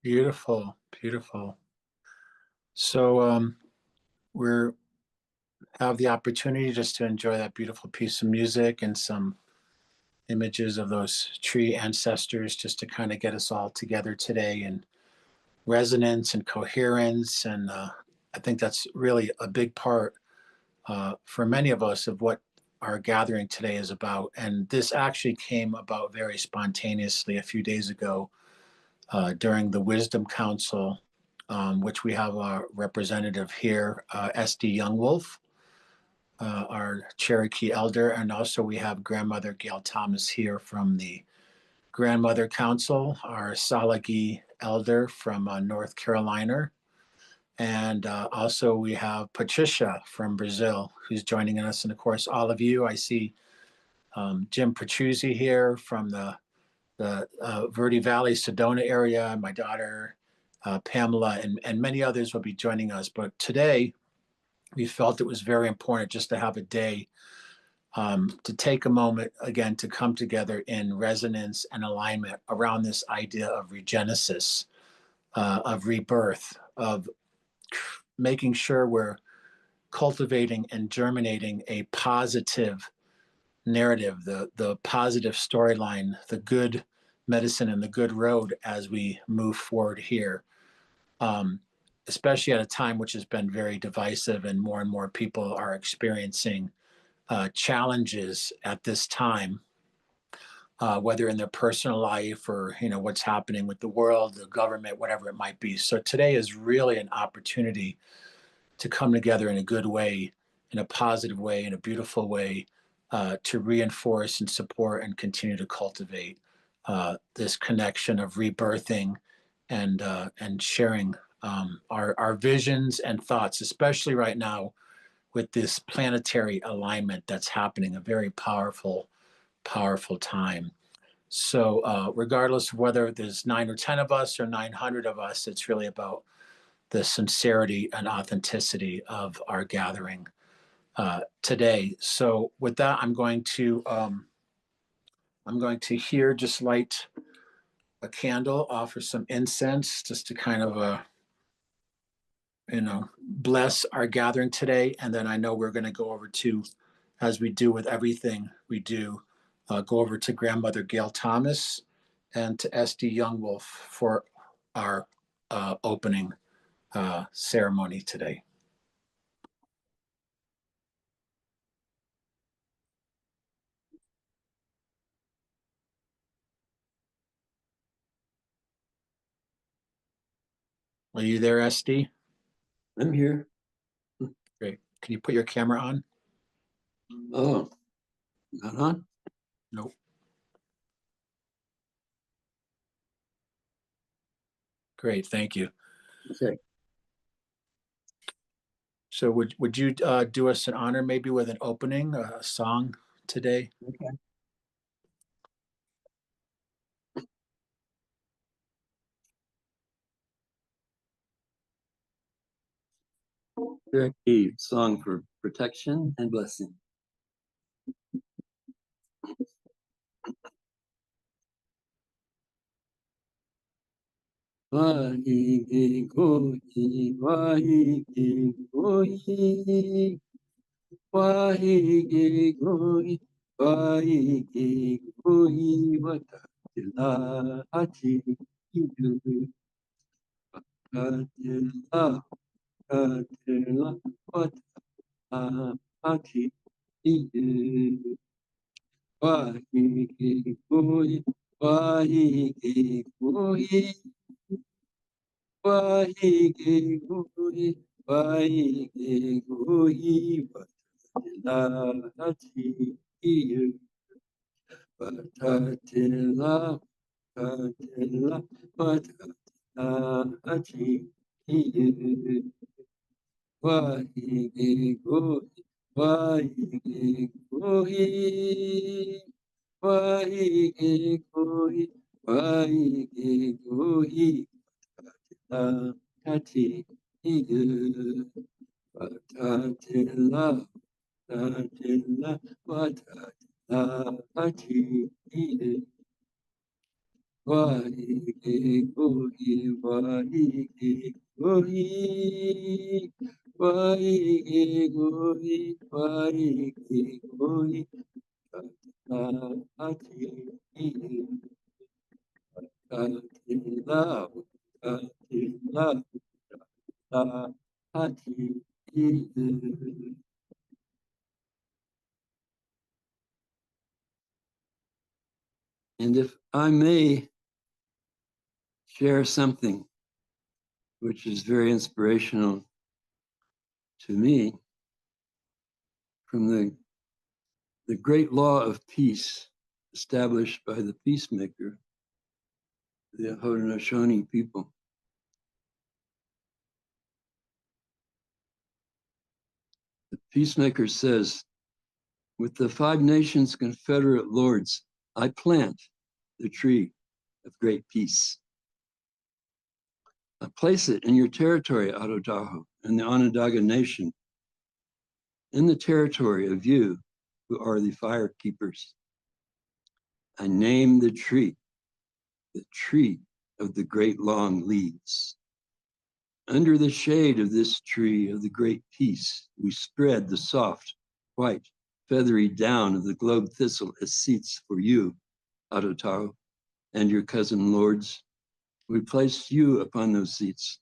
Beautiful, beautiful. So we're have the opportunity just to enjoy that beautiful piece of music and some images of those tree ancestors just to kind of get us all together today in resonance and coherence. And I think that's really a big part for many of us of what our gathering today is about. And this actually came about very spontaneously a few days ago during the Wisdom Council, which we have our representative here, SD Youngwolf, our Cherokee elder, and also we have Grandmother Gail Thomas here from the Grandmother Council, our Salagi elder from North Carolina. And also we have Patricia from Brazil, who's joining us. And of course, all of you, I see Jim Petruzzi here from the Verde Valley, Sedona area. My daughter, Pamela, and many others will be joining us. But today, we felt it was very important just to have a day to take a moment again to come together in resonance and alignment around this idea of regenesis, of rebirth, of making sure we're cultivating and germinating a positive narrative, the positive storyline, the good medicine and the good road as we move forward here. Um, Especially at a time which has been very divisive and more people are experiencing challenges at this time, whether in their personal life or what's happening with the world, the government, whatever it might be. So today is really an opportunity to come together in a good way, in a positive way, in a beautiful way, to reinforce and support and continue to cultivate this connection of rebirthing and sharing our visions and thoughts, especially right now with this planetary alignment that's happening, a very powerful time. So, regardless of whether there's 9 or 10 of us or 900 of us, it's really about the sincerity and authenticity of our gathering today. So, with that, I'm going to here just light a candle, offer some incense, just to kind of bless our gathering today. And then I know we're going to go over to, as we do with everything we do, go over to Grandmother Gail Thomas and to SD Youngwolf for our opening ceremony today. Are you there, SD? I'm here. Great. Can you put your camera on? Oh, not on? Nope. Great. Thank you. Okay. So would you do us an honor maybe with an opening, a song today? Okay. Cherokee song for protection and blessing. Wahi Gohi, Wahi Gohi, Wahi Gohi, Wahi Gohi, Watatila Hachi, Watatila, Watatila, Watatila Hachi, Wahi Gohi, Wahi Gohi, Wahi Gohi, Wahi Gohi, Watatila, Watatila, Watatila, Watatila, Wahi Gohi, Wahi Gohi, Wahi Gohi, Wahi Gohi, Tati, Watatila, Watatila, Watatila, Tati, Wahige Kohi, Wahige Kohi, Wahige Kohi, Wahige Kohi, Hati, Katila, Katila, Hati. And if I may share something which is very inspirational to me from the great law of peace established by the peacemaker, the Haudenosaunee people. The peacemaker says, with the 5 nations confederate lords, I plant the tree of great peace. I place it in your territory, Adodaho, and the Onondaga Nation, in the territory of you who are the fire keepers. I name the tree of the great long leaves. Under the shade of this tree of the great peace, we spread the soft, white, feathery down of the globe thistle as seats for you, Adotaho, and your cousin lords. We place you upon those seats,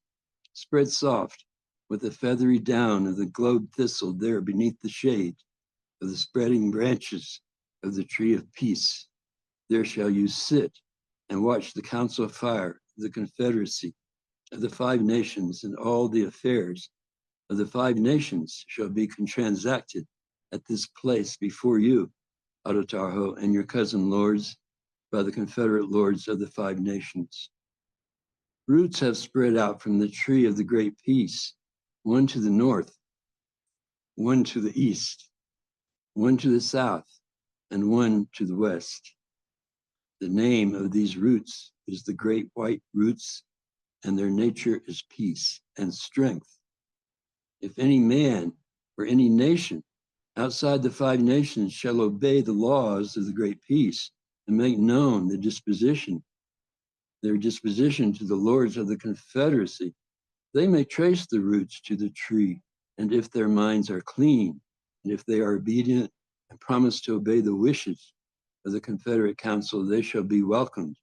spread soft with the feathery down of the globe thistle there beneath the shade of the spreading branches of the tree of peace. There shall you sit and watch the council of fire, the confederacy of the 5 nations, and all the affairs of the 5 nations shall be transacted at this place before you, Adotaho, and your cousin lords, by the confederate lords of the 5 nations. Roots have spread out from the tree of the great peace, one to the north, one to the east, one to the south, and one to the west. The name of these roots is the great white roots, and their nature is peace and strength. If any man or any nation outside the 5 nations shall obey the laws of the great peace and make known their disposition to the lords of the confederacy, they may trace the roots to the tree, and if their minds are clean, and if they are obedient and promise to obey the wishes of the Confederate Council, they shall be welcomed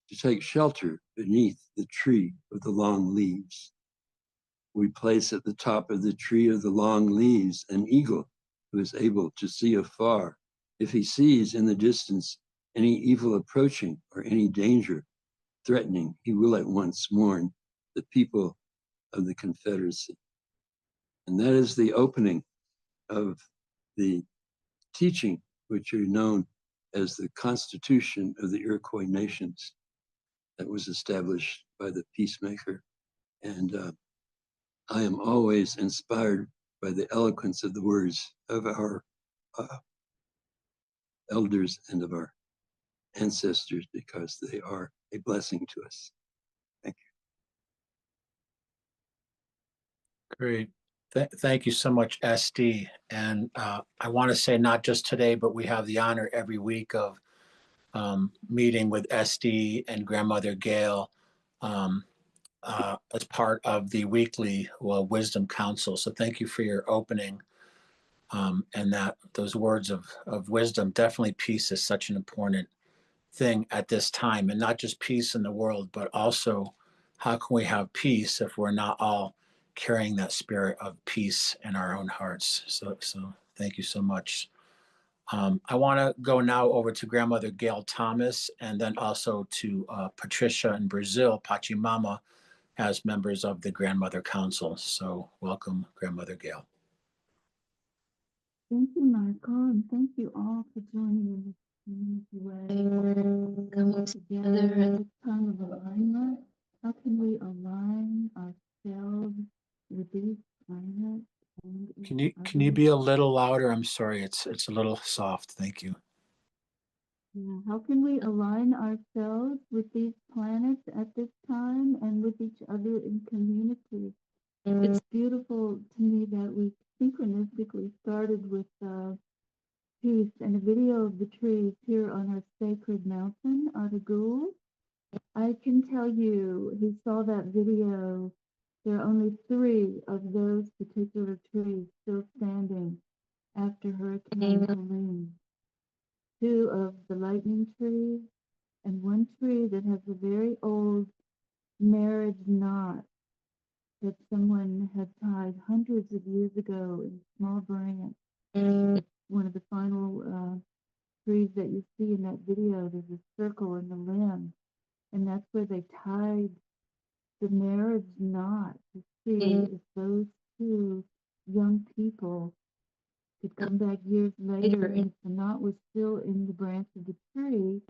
to take shelter beneath the tree of the long leaves. We place at the top of the tree of the long leaves an eagle who is able to see afar. If he sees in the distance any evil approaching or any danger threatening, he will at once warn the people of the Confederacy. And that is the opening of the teaching, which are known as the Constitution of the Iroquois Nations, that was established by the peacemaker. And I am always inspired by the eloquence of the words of our elders and of our ancestors, because they are a blessing to us. Thank you. Great. Thank you so much, SD. And I want to say, not just today, but we have the honor every week of meeting with SD and Grandmother Gail as part of the weekly Wisdom Council. So thank you for your opening and those words of wisdom. Definitely peace is such an important thing at this time, and not just peace in the world, but also how can we have peace if we're not all carrying that spirit of peace in our own hearts. So thank you so much. I want to go now over to Grandmother Gail Thomas, and then also to Patricia in Brazil, Pachimama, as members of the Grandmother Council. So welcome, Grandmother Gail. Thank you, Michael, and thank you all for joining in this community way. Coming together at this time of alignment. How can we align ourselves with these planets? Can you be a little louder? I'm sorry, it's a little soft. Thank you. Yeah, how can we align ourselves with these planets at this time and with each other in community? It's beautiful to me that we synchronistically started with peace and a video of the trees here on our sacred mountain, Adagul. I can tell you, he saw that video. There are only 3 of those particular trees still standing after Hurricane Helene. 2 of the lightning trees and 1 tree that has a very old marriage knot that someone had tied hundreds of years ago in a small branch. One of the final trees that you see in that video, there's a circle in the limb, and that's where they tied the marriage knot to see if those 2 young people could come back years later, and if the knot was still in the branch of the tree,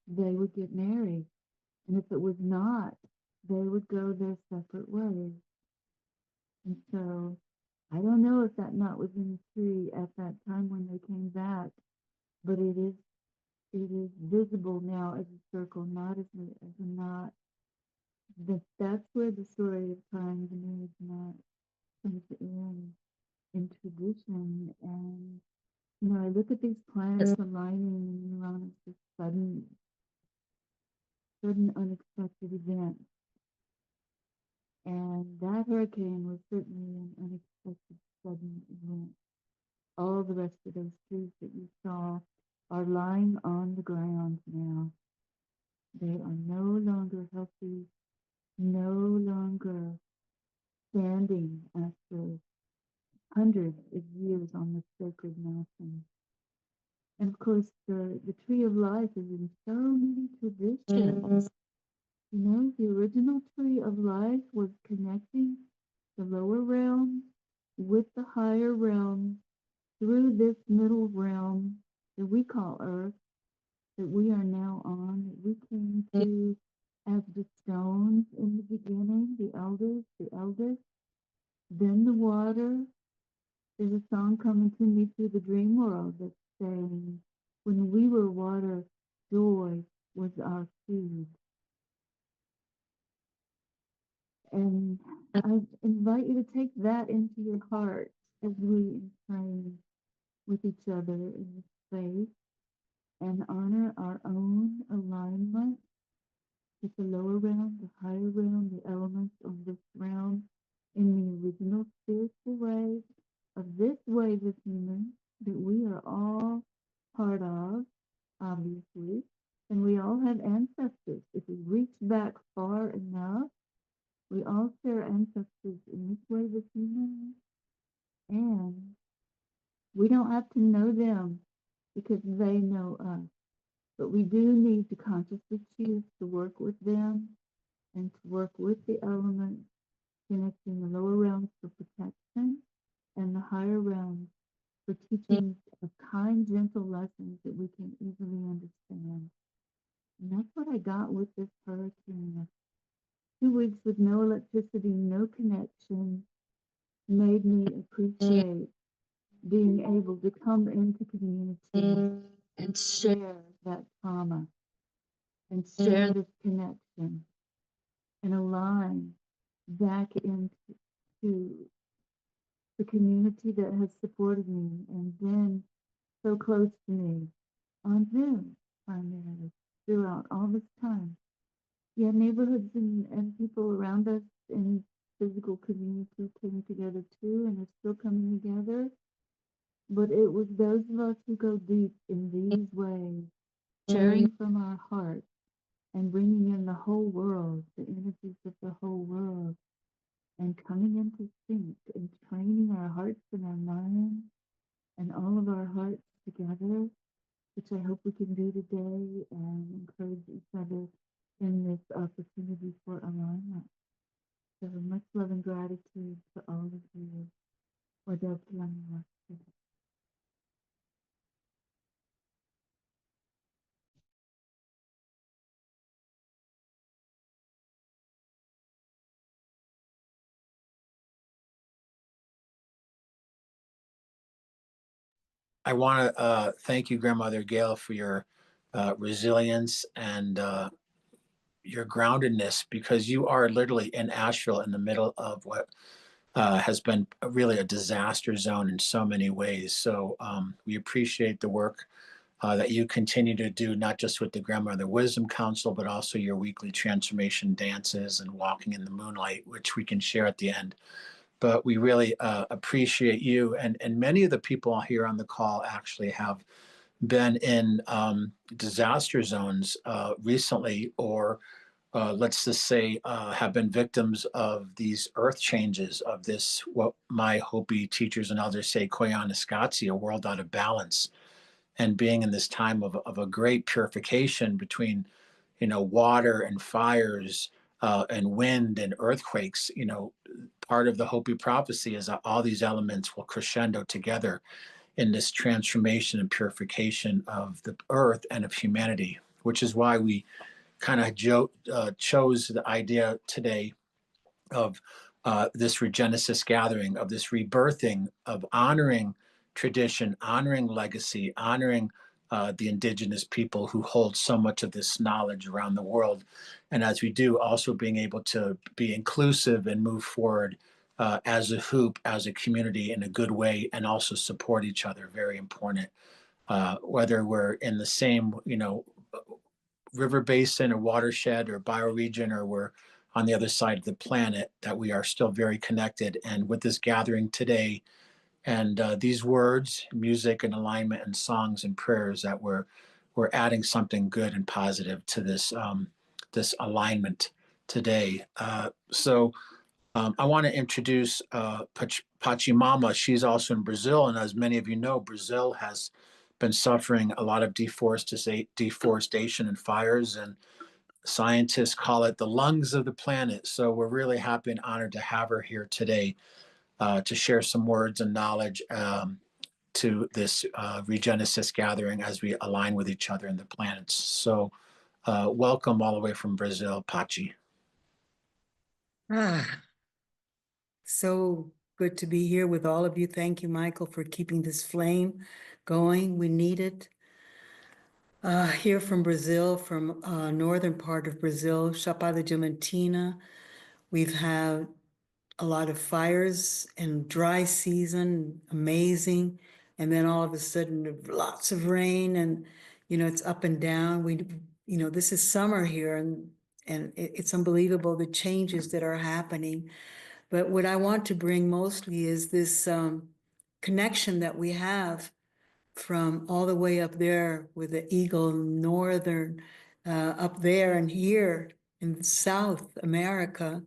they would get married. And if it was not, they would go their separate ways. And so I don't know if that knot was in the tree at that time when they came back, but it is visible now as a circle, not as a knot. That's where the story of tying the marriage knot comes in tradition. And you know, I look at these planets aligning in Uranus, this sudden unexpected event. And that hurricane was certainly an unexpected sudden event. All the rest of those trees that you saw are lying on the ground now. They are no longer healthy, no longer standing after hundreds of years on the sacred mountain. And of course, the tree of life is in so many traditions. You know, the original tree of life was connecting the lower realm with the higher realm through this middle realm that we call Earth, that we are now on, that we came to as the stones in the beginning, the eldest, then the water. There's a song coming to me through the dream world that's saying, when we were water, joy was our food. And I invite you to take that into your heart as we train with each other in this space and honor our own alignment with the lower realm, the higher realm, the elements of this realm in the original spiritual way of this wave of humans that we are all part of, obviously, and we all have ancestors. If we reach back far enough, we all share ancestors in this wave of humans, and we don't have to know them because they know us. But we do need to consciously choose to work with them and to work with the elements, connecting the lower realms for protection and the higher realms for teaching of kind, gentle lessons that we can easily understand. And that's what I got with this hurricane. 2 weeks with no electricity, no connection, made me appreciate being able to come into community and share that trauma and share this connection and align back into the community that has supported me and been so close to me on Zoom primarily throughout all this time. Yeah, neighborhoods and people around us in physical community came together too, and are still coming together. But it was those of us who go deep in these ways, sharing from our hearts and bringing in the whole world, the energies of the whole world, and coming into sync and training our hearts and our minds and all of our hearts together, which I hope we can do today and encourage each other in this opportunity for alignment. So much love and gratitude to all of you. I want to thank you, Grandmother Gail, for your resilience and your groundedness, because you are literally in Asheville in the middle of what has been really a disaster zone in so many ways. So we appreciate the work that you continue to do, not just with the Grandmother Wisdom Council, but also your weekly transformation dances and walking in the moonlight, which we can share at the end. But we really appreciate you. And many of the people here on the call actually have been in disaster zones recently, or let's just say have been victims of these earth changes, of this, what my Hopi teachers and elders say, koyaanisqatsi, a world out of balance, and being in this time of a great purification between, water and fires and wind and earthquakes. Part of the Hopi prophecy is that all these elements will crescendo together in this transformation and purification of the earth and of humanity, which is why we kind of chose the idea today of this Regenesis gathering, of this rebirthing, of honoring tradition, honoring legacy, honoring the indigenous people who hold so much of this knowledge around the world. And as we do, also being able to be inclusive and move forward as a hoop, as a community in a good way, and also support each other. Very important. Whether we're in the same, river basin or watershed or bioregion, or we're on the other side of the planet, that we are still very connected. And with this gathering today, and these words, music and alignment and songs and prayers, that we're adding something good and positive to this alignment today. So I want to introduce Pachimama. She's also in Brazil, and as many of you know, Brazil has been suffering a lot of deforestation and fires, and scientists call it the lungs of the planet. So we're really happy and honored to have her here today to share some words and knowledge to this Regenesis gathering as we align with each other and the planets. So welcome all the way from Brazil, Pachi. So good to be here with all of you. Thank you, Michael, for keeping this flame going. We need it. Here from Brazil, from northern part of Brazil, Chapada Diamantina, we've had a lot of fires and dry season, amazing. And then all of a sudden, lots of rain, and it's up and down. This is summer here, and it's unbelievable the changes that are happening. But what I want to bring mostly is this connection that we have from all the way up there with the Eagle Northern, up there and here in South America,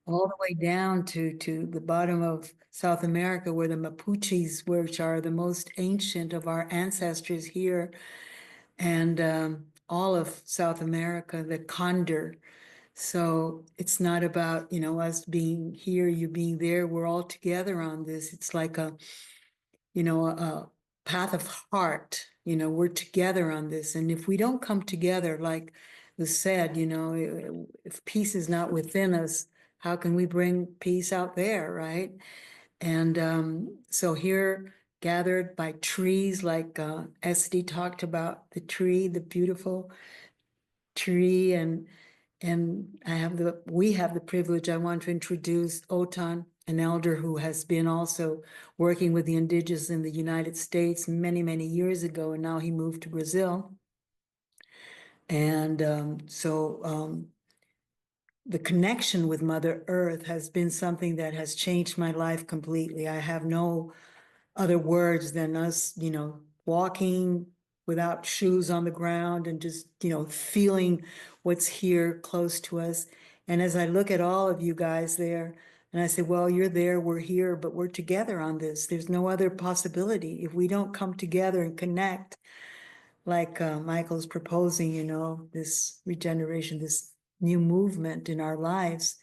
all the way down to the bottom of South America, where the Mapuches, which are the most ancient of our ancestors here, and all of South America, the Condor. So it's not about, us being here, you being there. We're all together on this. It's like a path of heart. We're together on this. And if we don't come together, like was said, if peace is not within us, how can we bring peace out there, right? And so here, gathered by trees, like SD talked about the tree, the beautiful tree, and we have the privilege. I want to introduce Otan, an elder who has been also working with the indigenous in the United States many, many years ago, and now he moved to Brazil. And so the connection with Mother Earth has been something that has changed my life completely. I have no other words than us, walking without shoes on the ground and just, feeling what's here close to us. And as I look at all of you guys there, and I say, well, you're there, we're here, but we're together on this. There's no other possibility. If we don't come together and connect, like Michael's proposing, this regeneration, this new movement in our lives,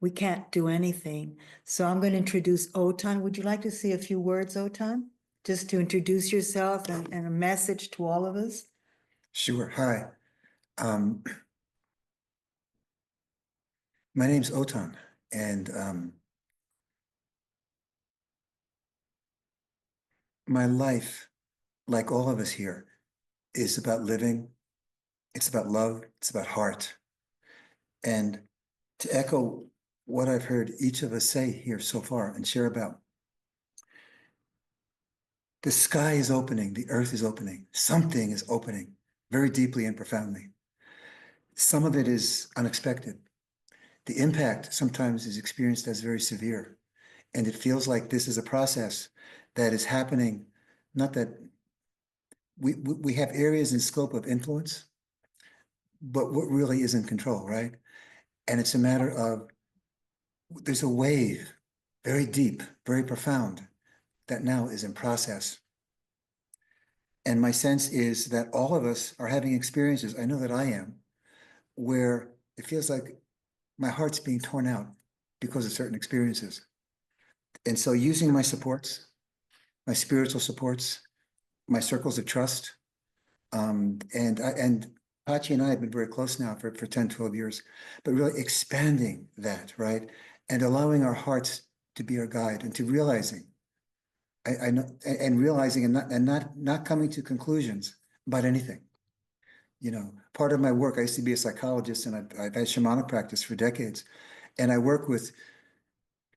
we can't do anything. So I'm going to introduce Otan. Would you like to say a few words, Otan? Just to introduce yourself and a message to all of us? Sure. Hi. My name's Otan, and my life, like all of us here, is about living. It's about love. It's about heart. And to echo what I've heard each of us say here so far and share about. The sky is opening, the earth is opening, something is opening very deeply and profoundly. Some of it is unexpected. The impact sometimes is experienced as very severe. And it feels like this is a process that is happening, not that we have areas in scope of influence, but what really is in control, right? And it's a matter of, there's a wave, very deep, very profound, that now is in process. And my sense is that all of us are having experiences, I know that I am, where it feels like my heart's being torn out because of certain experiences. And so using my supports, my spiritual supports, my circles of trust, and Pachi and I have been very close now for 10, 12 years, but really expanding that, right? And allowing our hearts to be our guide and to realizing, I know, and realizing and not coming to conclusions about anything. You know, part of my work, I used to be a psychologist and I've had shamanic practice for decades. And I work with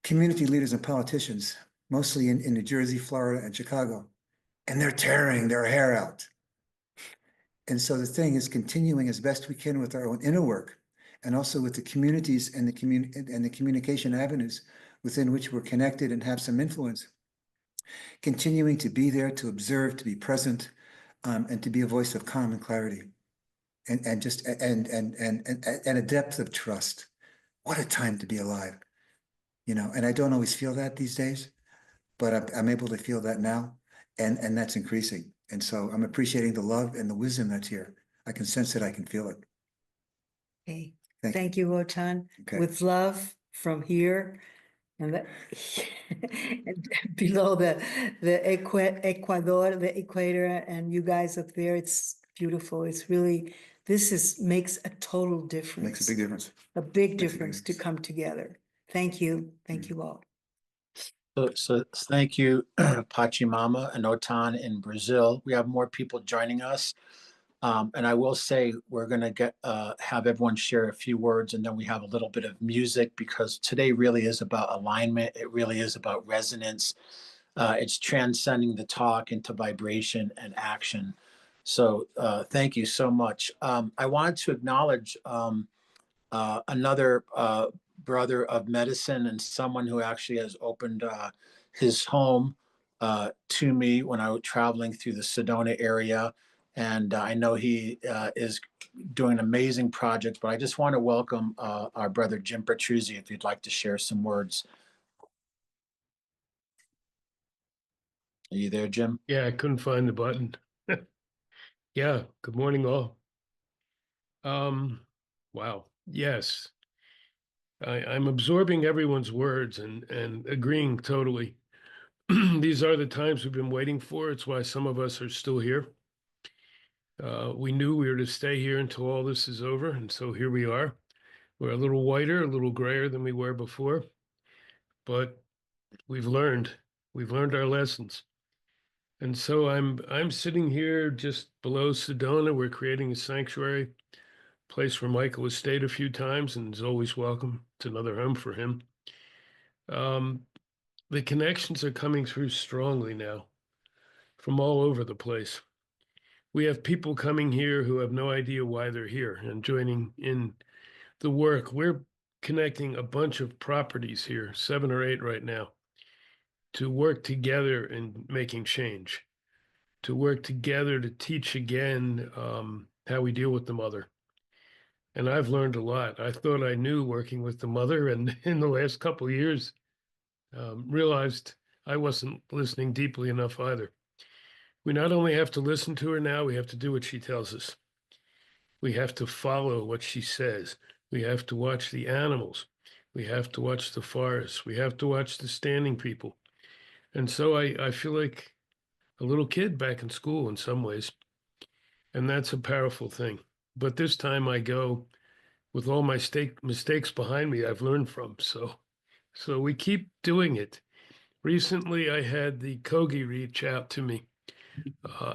community leaders and politicians, mostly in New Jersey, Florida, and Chicago. And they're tearing their hair out. And so the thing is continuing as best we can with our own inner work and also with the communities and the communication avenues within which we're connected and have some influence, continuing to be there, to observe, to be present, and to be a voice of calm and clarity. And just and a depth of trust. What a time to be alive, you know. And I don't always feel that these days, but I'm able to feel that now, and that's increasing. And so I'm appreciating the love and the wisdom that's here. I can sense it. I can feel it. Okay, Thank thank you, Wotan. Okay. With love from here and and below the Ecuador, the equator, and you guys up there. It's beautiful. It's really, makes a total difference. Makes a big difference. A big Makes a big difference to difference. come together. Thank you. Thank you all. So thank you, Pachimama and Otan in Brazil. We have more people joining us. And I will say we're going to have everyone share a few words, and then we have a little bit of music, because today really is about alignment. It really is about resonance. It's transcending the talk into vibration and action. So thank you so much. I wanted to acknowledge another brother of medicine and someone who actually has opened his home to me when I was traveling through the Sedona area. And I know he is doing an amazing project, but I just want to welcome our brother Jim Petruzzi, if you'd like to share some words. Are you there, Jim? Yeah, I couldn't find the button. Yeah, good morning all. Wow. Yes. I'm absorbing everyone's words and agreeing totally. These are the times we've been waiting for. It's why some of us are still here. We knew we were to stay here until all this is over, and so here we are. We're a little whiter, a little grayer than we were before, but we've learned. We've learned our lessons. And so I'm sitting here just below Sedona. We're creating a sanctuary, place where Michael has stayed a few times and is always welcome. It's another home for him. The connections are coming through strongly now from all over the place. We have people coming here who have no idea why they're here and joining in the work. We're connecting a bunch of properties here, 7 or 8 right now, to work together in making change, to work together to teach again how we deal with the mother. And I've learned a lot. I thought I knew working with the mother, and in the last couple of years, realized I wasn't listening deeply enough either. We not only have to listen to her now, we have to do what she tells us. We have to follow what she says. We have to watch the animals. We have to watch the forests. We have to watch the standing people. And so I feel like a little kid back in school in some ways. And that's a powerful thing. But this time I go with all my mistakes behind me I've learned from. So we keep doing it. Recently, I had the Kogi reach out to me,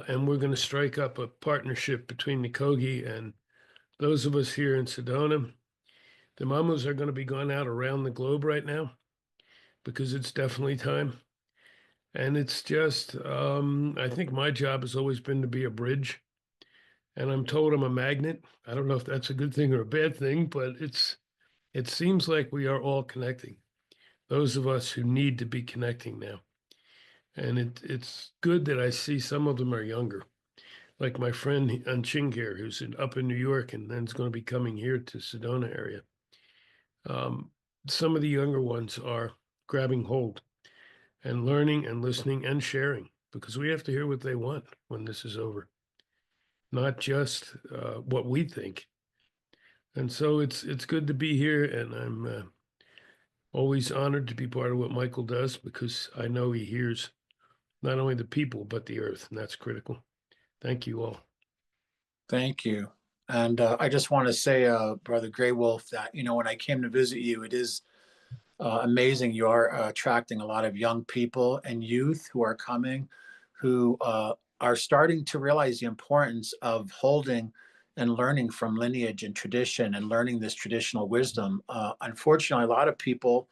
and we're going to strike up a partnership between the Kogi and those of us here in Sedona. The mamas are going to be going out around the globe right now because it's definitely time. And it's just, I think my job has always been to be a bridge. And I'm told I'm a magnet. I don't know if that's a good thing or a bad thing, but it seems like we are all connecting. Those of us who need to be connecting now. And it's good that I see some of them are younger. Like my friend Unching here, who's up in New York and then is going to be coming here to Sedona area. Some of the younger ones are grabbing hold and learning and listening and sharing because we have to hear what they want when this is over, not just what we think. And so it's good to be here, and I'm always honored to be part of what Michael does because I know he hears not only the people but the earth, and that's critical. Thank you all. Thank you. And I just want to say, Brother Grey Wolf, that, when I came to visit you, it is amazing. You are attracting a lot of young people and youth who are coming, who are starting to realize the importance of holding and learning from lineage and tradition and learning this traditional wisdom. Unfortunately, a lot of people,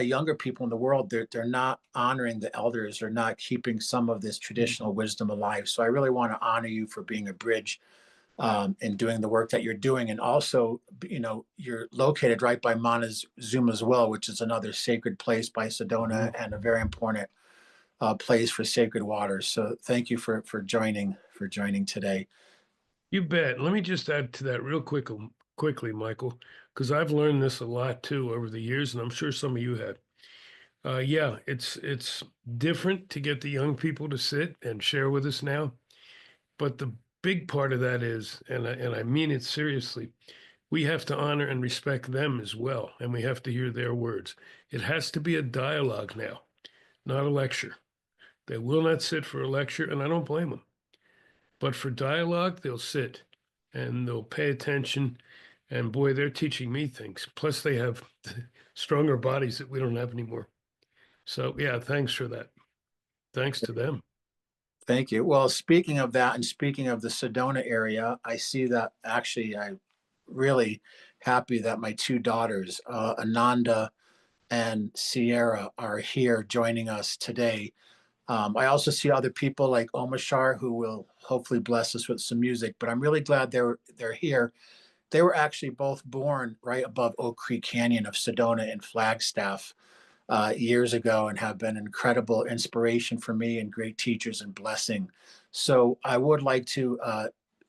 younger people in the world, they're not honoring the elders. They're not keeping some of this traditional wisdom alive. So I really want to honor you for being a bridge and doing the work that you're doing. And also, you're located right by Montezuma's Well, which is another sacred place by Sedona and a very important place for sacred waters. So thank you for joining today. You bet. Let me just add to that real quickly, Michael, because I've learned this a lot too over the years, and I'm sure some of you have. Yeah, it's different to get the young people to sit and share with us now, but the big part of that is, and I mean it seriously, we have to honor and respect them as well, and we have to hear their words. It has to be a dialogue now, not a lecture. They will not sit for a lecture, and I don't blame them. But for dialogue, they'll sit and they'll pay attention. And boy, they're teaching me things. Plus, they have stronger bodies that we don't have anymore. So, yeah, thanks for that. Thanks to them. Thank you. Well, speaking of that, and speaking of the Sedona area, I see that actually I'm really happy that my two daughters, Ananda and Sierra, are here joining us today. I also see other people like Omashar who will hopefully bless us with some music, but I'm really glad they're here. They were actually both born right above Oak Creek Canyon of Sedona in Flagstaff years ago and have been incredible inspiration for me and great teachers and blessing. So I would like to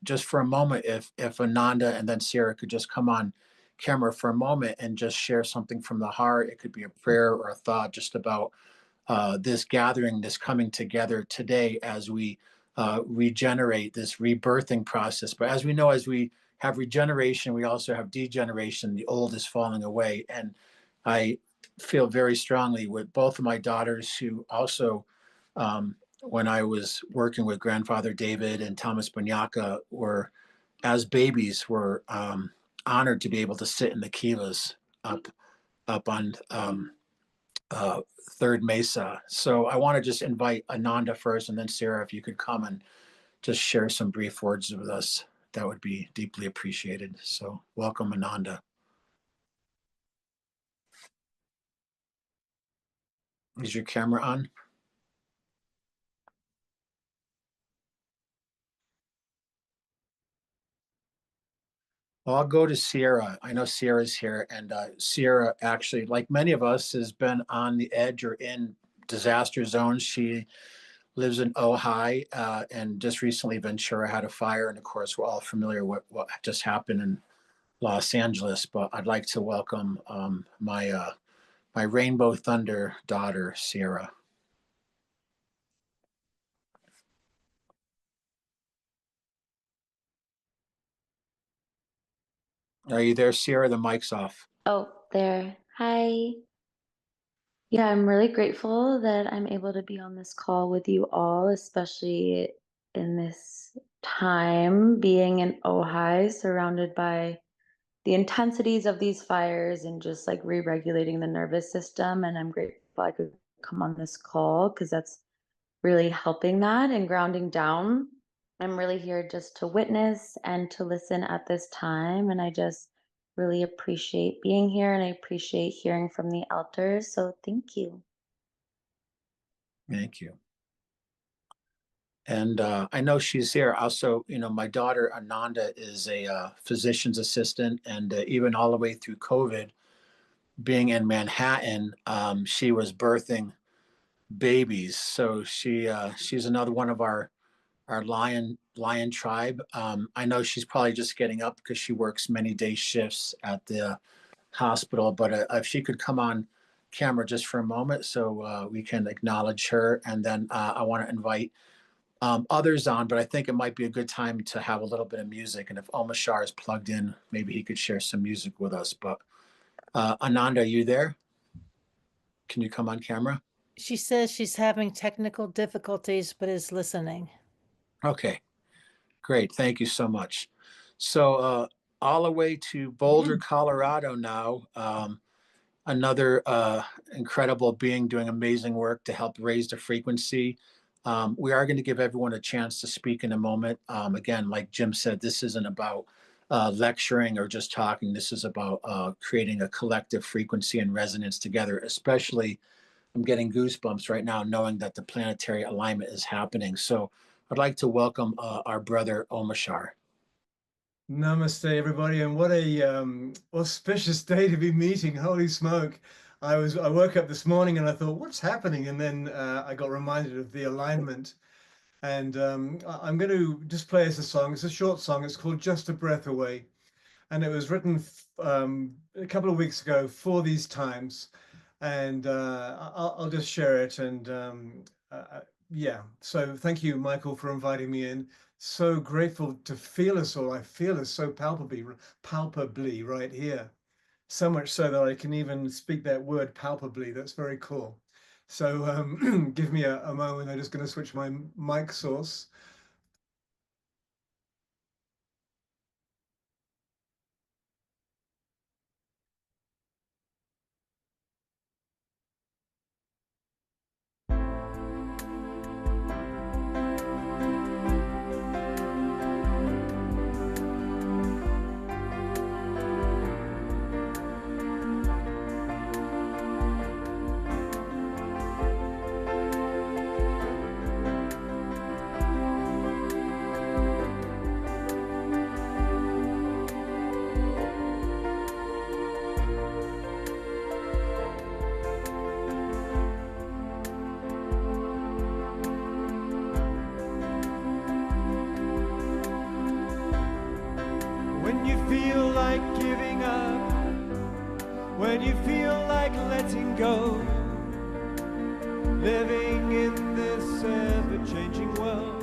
just for a moment, if Ananda and then Sierra could just come on camera for a moment and just share something from the heart. It could be a prayer or a thought just about this gathering, this coming together today as we regenerate this rebirthing process. But as we know, as we have regeneration, we also have degeneration. The old is falling away. And I feel very strongly with both of my daughters who also, when I was working with grandfather David and Thomas Banyaka, were as babies were honored to be able to sit in the kivas up on Third Mesa. So I want to just invite Ananda first, and then Sarah, if you could come and just share some brief words with us, that would be deeply appreciated. So welcome, Ananda. Is your camera on? Well, I'll go to Sierra. I know Sierra's here, and Sierra actually, like many of us, has been on the edge or in disaster zones. She lives in Ojai, and just recently Ventura had a fire, and of course we're all familiar with what just happened in Los Angeles. But I'd like to welcome my Rainbow Thunder daughter, Sierra. Are you there, Sierra? The mic's off. Oh, there. Hi. Yeah, I'm really grateful that I'm able to be on this call with you all, especially in this time, being in Ojai, surrounded by the intensities of these fires and just like re-regulating the nervous system. And I'm grateful I could come on this call because that's really helping that and grounding down. I'm really here just to witness and to listen at this time. And I just really appreciate being here and I appreciate hearing from the elders. So thank you. Thank you. And I know she's here. Also, my daughter Ananda is a physician's assistant, and even all the way through COVID, being in Manhattan, she was birthing babies. So she's another one of our lion tribe. I know she's probably just getting up because she works many day shifts at the hospital. But if she could come on camera just for a moment, so we can acknowledge her, and then I want to invite others on. But I think it might be a good time to have a little bit of music. And if Omashar is plugged in, maybe he could share some music with us. But Ananda, are you there? Can you come on camera? She says she's having technical difficulties, but is listening. Okay, great. Thank you so much. So all the way to Boulder, Colorado now. Another incredible being doing amazing work to help raise the frequency. We are going to give everyone a chance to speak in a moment. Again, like Jim said, this isn't about lecturing or just talking. This is about creating a collective frequency and resonance together. Especially, I'm getting goosebumps right now knowing that the planetary alignment is happening. So I'd like to welcome our brother Omashar. Namaste, everybody, and what a auspicious day to be meeting. Holy smoke. I woke up this morning and I thought, what's happening? And then I got reminded of the alignment. And I'm going to just play us a song. It's a short song. It's called Just a Breath Away. And it was written a couple of weeks ago for these times. And I'll just share it. And yeah, so thank you, Michael, for inviting me in. So grateful to feel us all. I feel us so palpably right here. So much so that I can even speak that word palpably. That's very cool. So give me a moment. I'm just going to switch my mic source. When you feel like giving up, when you feel like letting go, living in this ever-changing world,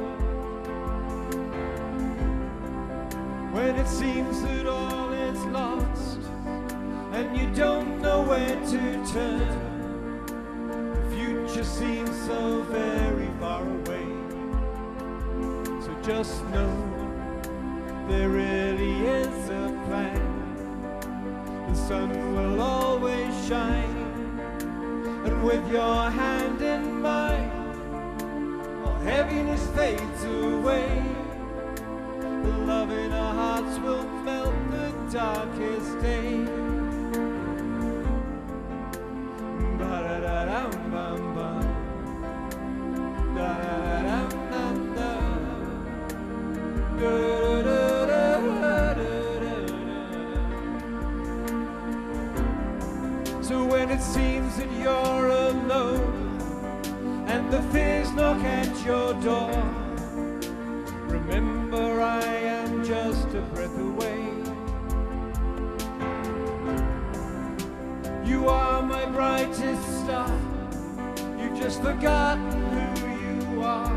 when it seems that all is lost and you don't know where to turn, the future seems so very far away, so just know there really is a plan. The sun will always shine, and with your hand in mine, all heaviness fades away. The love in our hearts will melt the darkest day. Ba-da-da-dum-bum-bum. Da-da-da-dum-dum-dum. Da-da-da. So when it seems that you're alone and the fears knock at your door, remember I am just a breath away. You are my brightest star. You've just forgotten who you are.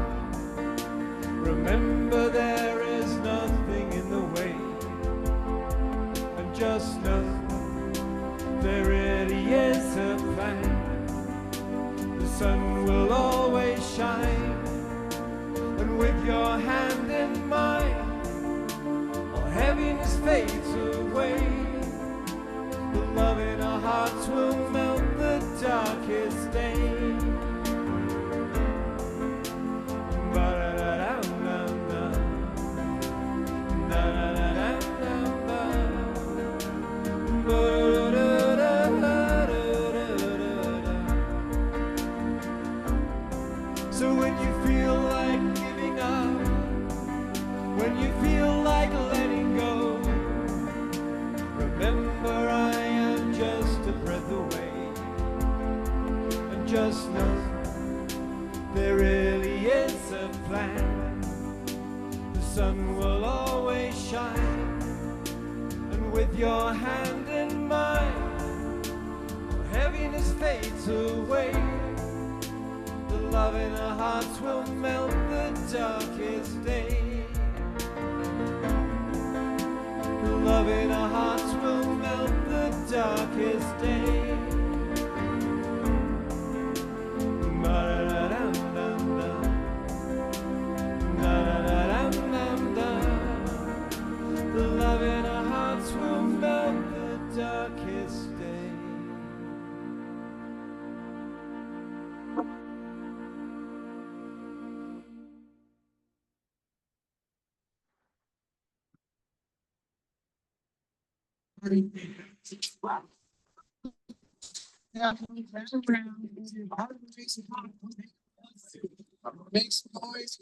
Remember there is nothing in the way, and just know there really is a plan. The sun will always shine, and with your hand in mine, all heaviness fades away. The love in our hearts will melt the darkest day. with your hand in mine, heaviness fades away. The love in our hearts will melt the darkest day. The love in our hearts will melt the darkest day. The love in our hearts will melt the darkest day. Makes noise.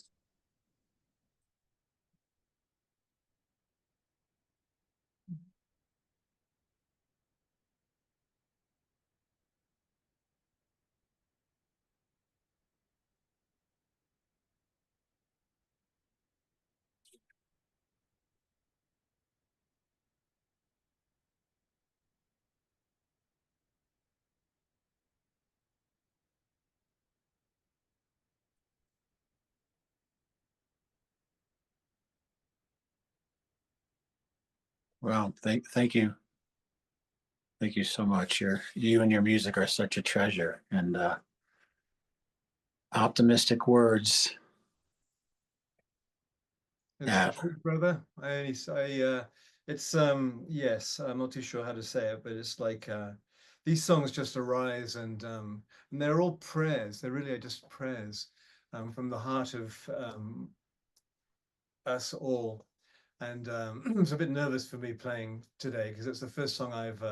Well, thank you. Thank you so much. You and your music are such a treasure, and optimistic words. It's Yeah. the truth, brother. I only say, it's yes, I'm not too sure how to say it, but it's like these songs just arise, and they're all prayers. They really are just prayers from the heart of us all. And it's a bit nervous for me playing today because it's the first song I've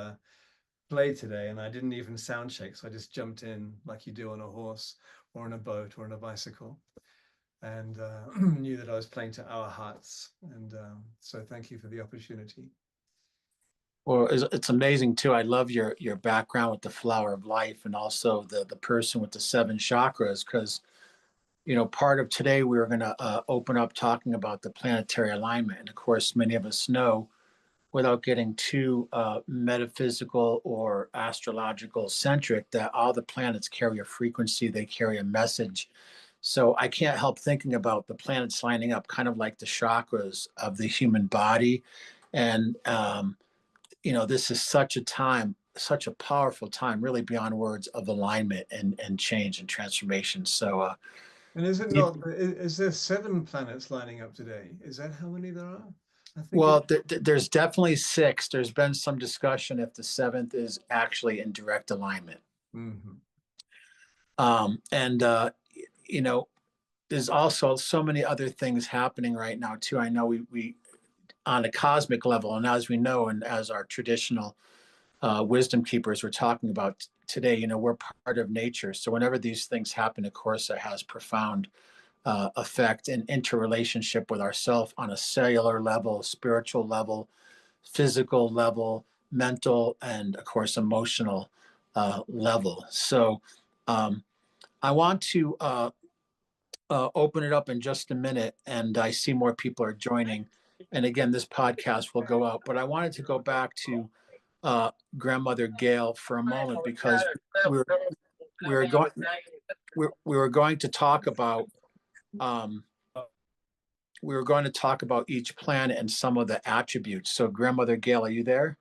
played today, and I didn't even sound check, so I just jumped in like you do on a horse or on a boat or on a bicycle, and knew that I was playing to our hearts. And so thank you for the opportunity. Well, it's amazing too. I love your background with the flower of life, and also the person with the 7 chakras, because part of today we were going to open up talking about the planetary alignment, and of course, many of us know, without getting too metaphysical or astrological centric, that all the planets carry a frequency, they carry a message. So I can't help thinking about the planets lining up kind of like the chakras of the human body. And, this is such a time, such a powerful time, really beyond words, of alignment and change and transformation. So, And is it not, is there 7 planets lining up today? Is that how many there are? I think well, there's definitely 6. There's been some discussion if the 7th is actually in direct alignment. Mhm. And there's also so many other things happening right now too. I know we on a cosmic level, and as we know, and as our traditional wisdom keepers were talking about today, we're part of nature. So whenever these things happen, of course, it has profound effect and interrelationship with ourself on a cellular level, spiritual level, physical level, mental, and of course, emotional level. So I want to open it up in just a minute, and I see more people are joining. And again, this podcast will go out, but I wanted to go back to Grandmother Gail for a moment, because we were going we were going to talk about each planet and some of the attributes. So Grandmother Gail, are you there?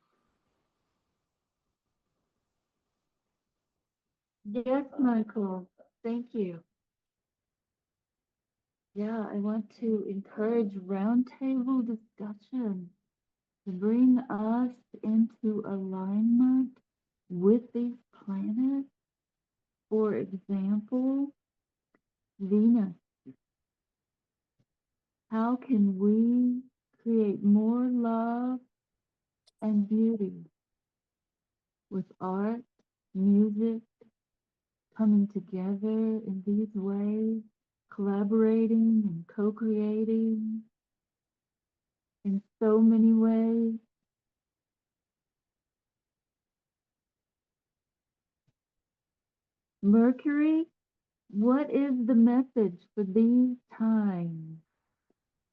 Yes, Michael, thank you. Yeah, I want to encourage roundtable discussion to bring us into alignment with these planets. For example, Venus. How can we create more love and beauty with art, music, coming together in these ways, collaborating and co-creating in so many ways? Mercury, what is the message for these times?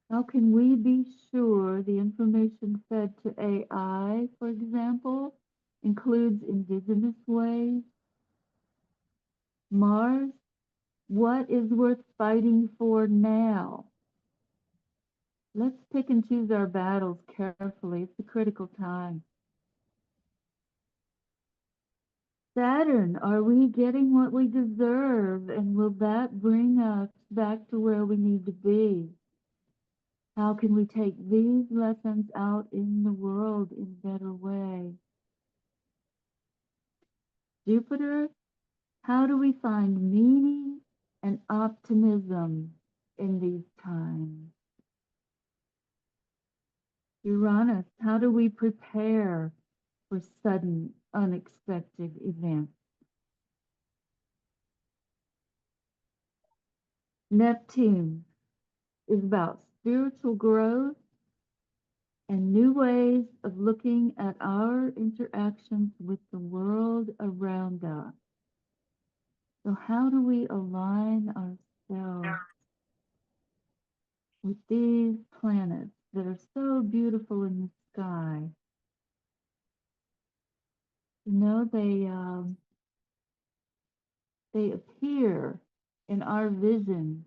How can we be sure the information fed to AI, for example, includes indigenous ways? Mars, what is worth fighting for now? Let's pick and choose our battles carefully. It's a critical time. Saturn, are we getting what we deserve? And will that bring us back to where we need to be? How can we take these lessons out in the world in a better way? Jupiter, how do we find meaning and optimism in these times? Uranus, how do we prepare for sudden, unexpected events? Neptune is about spiritual growth and new ways of looking at our interactions with the world around us. So how do we align ourselves with these planets that are so beautiful in the sky? You know, they appear in our vision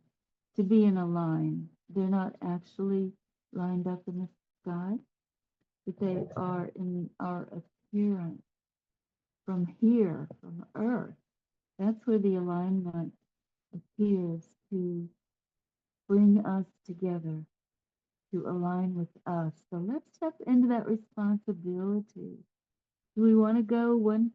to be in a line. They're not actually lined up in the sky, but they are in our appearance from here, from Earth. That's where the alignment appears to bring us together, to align with us. So let's step into that responsibility. Do we want to go one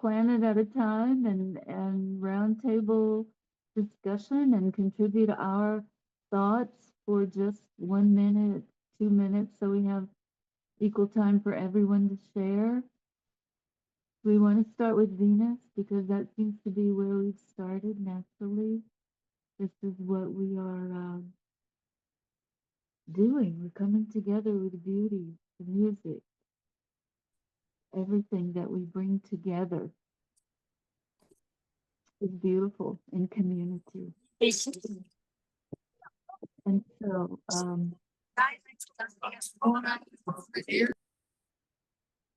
planet at a time and roundtable discussion and contribute our thoughts for just 1 minute, 2 minutes, so we have equal time for everyone to share? We want to start with Venus because that seems to be where we've started naturally. This is what we are doing. We're coming together with beauty, the music, everything that we bring together is beautiful in community. And so,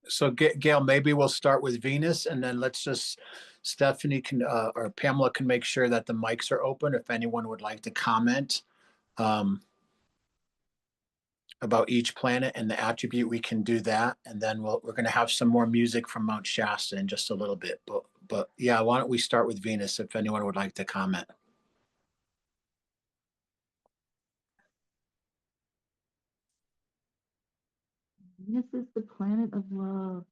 So Gail, maybe we'll start with Venus, and then let's just Stephanie can or Pamela can make sure that the mics are open if anyone would like to comment about each planet and the attribute. We can do that, and then we're going to have some more music from Mount Shasta in just a little bit. But yeah, why don't we start with Venus if anyone would like to comment? Venus is the planet of love.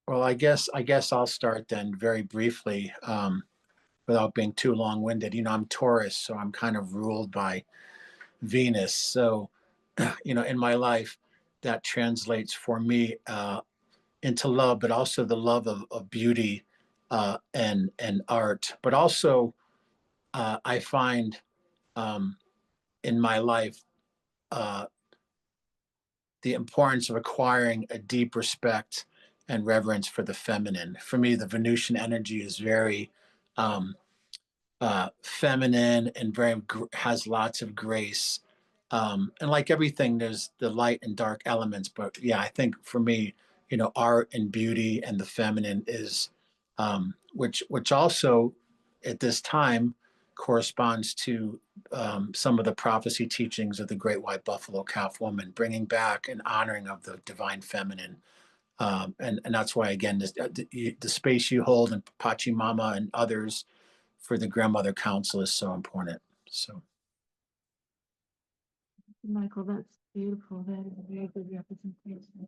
Well, I guess I'll start then very briefly, without being too long-winded. You know, I'm Taurus, so I'm kind of ruled by Venus. So, you know, in my life, that translates for me into love, but also the love of beauty and art. But also, I find in my life uh, the importance of acquiring a deep respect and reverence for the feminine. For me, the Venusian energy is very um, feminine and very has lots of grace. And like everything, there's the light and dark elements. But yeah, I think for me, you know, art and beauty and the feminine is, which also at this time corresponds to some of the prophecy teachings of the Great White Buffalo Calf Woman, bringing back and honoring of the divine feminine. And that's why, again, the space you hold in Pachamama and others for the Grandmother Council is so important. So, Michael, that's beautiful. That is a very good representation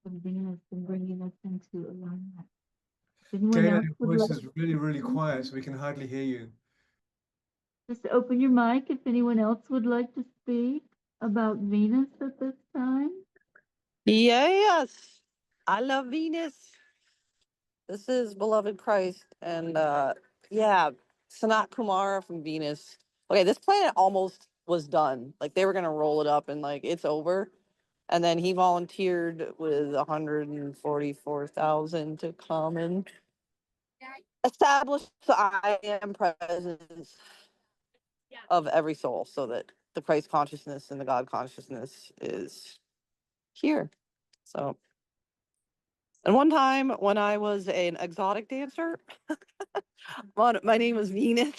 of Venus and bringing us into alignment. Anyone Gail, else your would voice like is really, really quiet, so we can hardly hear you. just open your mic if anyone else would like to speak about Venus at this time? Yes, I love Venus. This is beloved Christ, and yeah, Sanat Kumara from Venus. Okay, this planet almost was done. Like they were gonna roll it up, and like it's over. And then he volunteered with 144,000 to come and establish the I am presence of every soul, so that the Christ consciousness and the God consciousness is here. So, and one time when I was an exotic dancer, my name was Venus.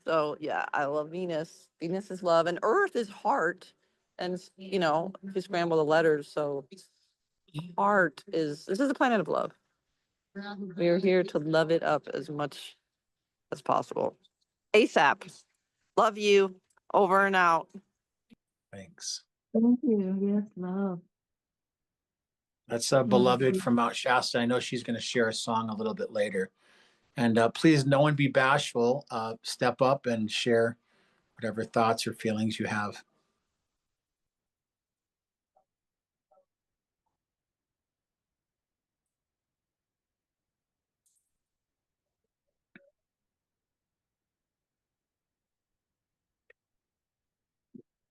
So yeah, I love Venus. Venus is love, and Earth is heart. And you know, if you scramble the letters, so heart is, this is a planet of love. We are here to love it up as much as possible. ASAP. Love you. Over and out. Thanks. Thank you. Yes, love. That's Love Beloved you. from Mount Shasta. I know she's going to share a song a little bit later. And please, no one be bashful. Step up and share whatever thoughts or feelings you have.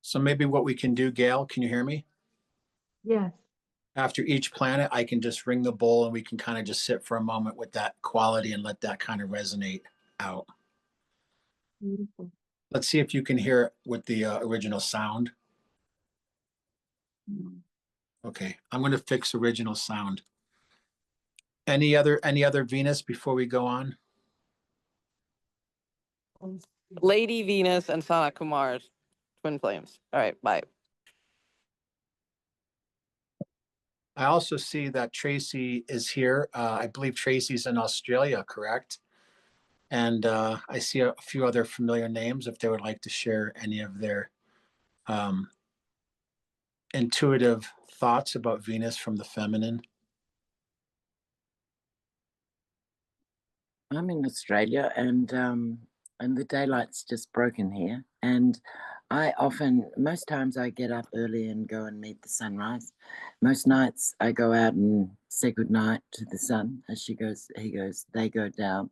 So maybe what we can do, Gail, can you hear me? Yes. After each planet, I can just ring the bowl and we can kind of just sit for a moment with that quality and let that kind of resonate out. Beautiful. Let's see if you can hear it with the original sound. Mm. Okay, I'm going to fix original sound. Any other Venus before we go on? Lady Venus and Sanat Kumar's twin flames. All right, bye. I also see that Tracy is here. I believe Tracy's in Australia, correct? And I see a few other familiar names if they would like to share any of their um, intuitive thoughts about Venus from the feminine. I'm in Australia, and the daylight's just broken here. And most times I get up early and go and meet the sunrise. Most nights I go out and say goodnight to the sun as they go down.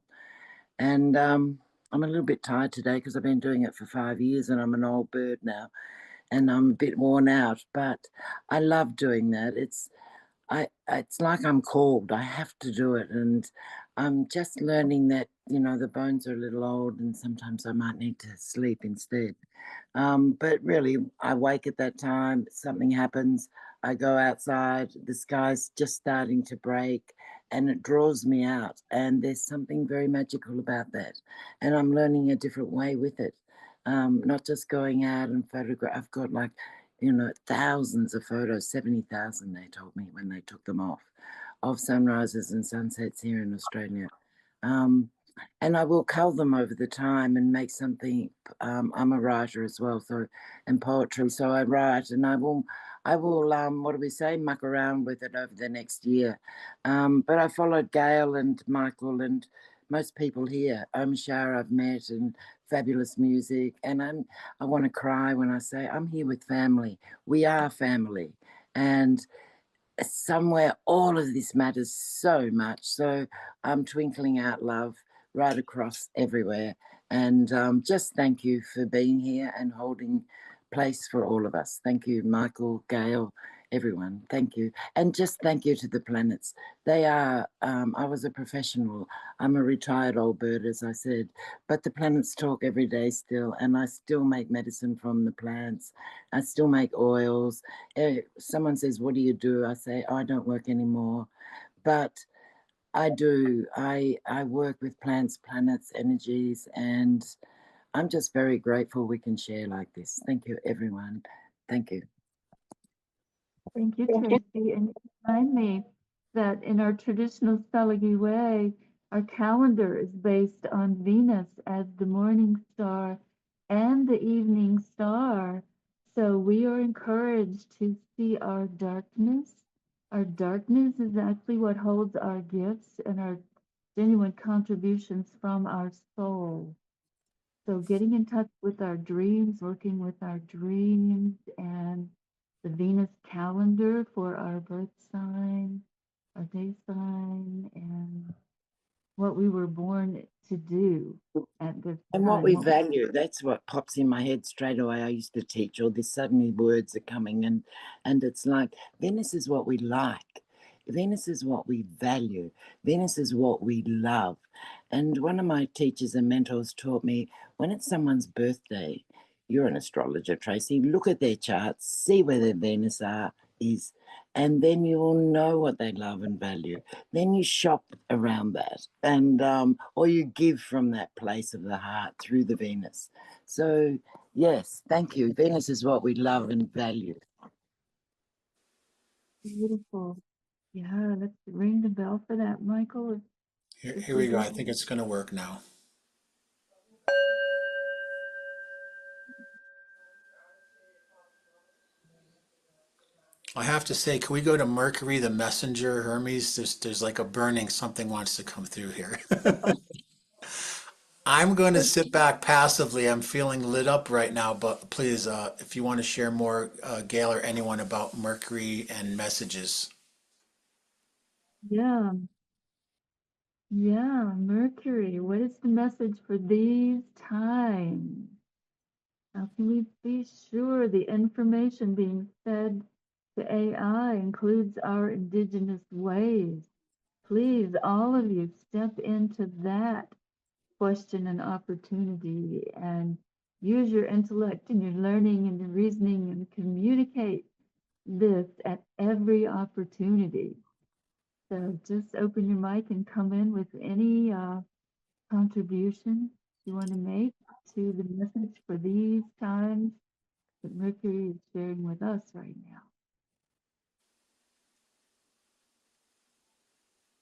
And I'm a little bit tired today because I've been doing it for 5 years and I'm an old bird now and I'm a bit worn out, but I love doing that. It's like I'm called. I have to do it, and I'm just learning that the bones are a little old, and sometimes I might need to sleep instead. But really, I wake at that time. Something happens. I go outside. The sky's just starting to break, and it draws me out. And there's something very magical about that. And I'm learning a different way with it. Not just going out and photograph. I've got like thousands of photos, 70,000 they told me when they took them off, of sunrises and sunsets here in Australia. And I will cull them over the time and make something. I'm a writer as well, and poetry. So I write, and I will, what do we say, muck around with it over the next year. But I followed Gail and Michael and most people here. Shara I've met, and fabulous music. And I want to cry when I say I'm here with family. We are family. And somewhere all of this matters so much. So I'm twinkling out love right across everywhere. And just thank you for being here and holding place for all of us. Thank you, Michael, Gail, everyone. Thank you. And just thank you to the planets. They are, I was a professional. I'm a retired old bird, as I said, but the planets talk every day still, and I still make medicine from the plants. I still make oils. Someone says, what do you do? I say, I don't work anymore, but I do. I work with plants, planets, energies, and I'm just very grateful we can share like this. Thank you, everyone. Thank you. Thank you, Tracy. And you remind me that in our traditional Salagi way, our calendar is based on Venus as the morning star and the evening star. So we are encouraged to see our darkness. Our darkness is actually what holds our gifts and our genuine contributions from our soul. So getting in touch with our dreams, working with our dreams, and the Venus calendar for our birth sign, our day sign, and what we were born to do at this And time. what we value, that's what pops in my head straight away. I used to teach all this, suddenly words are coming, and it's like Venus is what we like. Venus is what we value. Venus is what we love. And one of my teachers and mentors taught me, when it's someone's birthday, you're an astrologer, Tracy, look at their charts, see where their Venus is, and then you'll know what they love and value. Then you shop around that, and or you give from that place of the heart through the Venus. So yes, thank you. Venus is what we love and value. Beautiful. Yeah, let's ring the bell for that, Michael. Here we go. I think it's going to work now. I have to say, can we go to Mercury, the messenger, Hermes? There's like a burning, something wants to come through here. I'm going to sit back passively. I'm feeling lit up right now, but please, if you want to share more, Gail or anyone about Mercury and messages. Yeah, yeah, Mercury. What is the message for these times? How can we be sure the information being fed to AI includes our indigenous ways? Please, all of you, step into that question and opportunity and use your intellect and your learning and your reasoning and communicate this at every opportunity. So just open your mic and come in with any contribution you want to make to the message for these times that Mercury is sharing with us right now.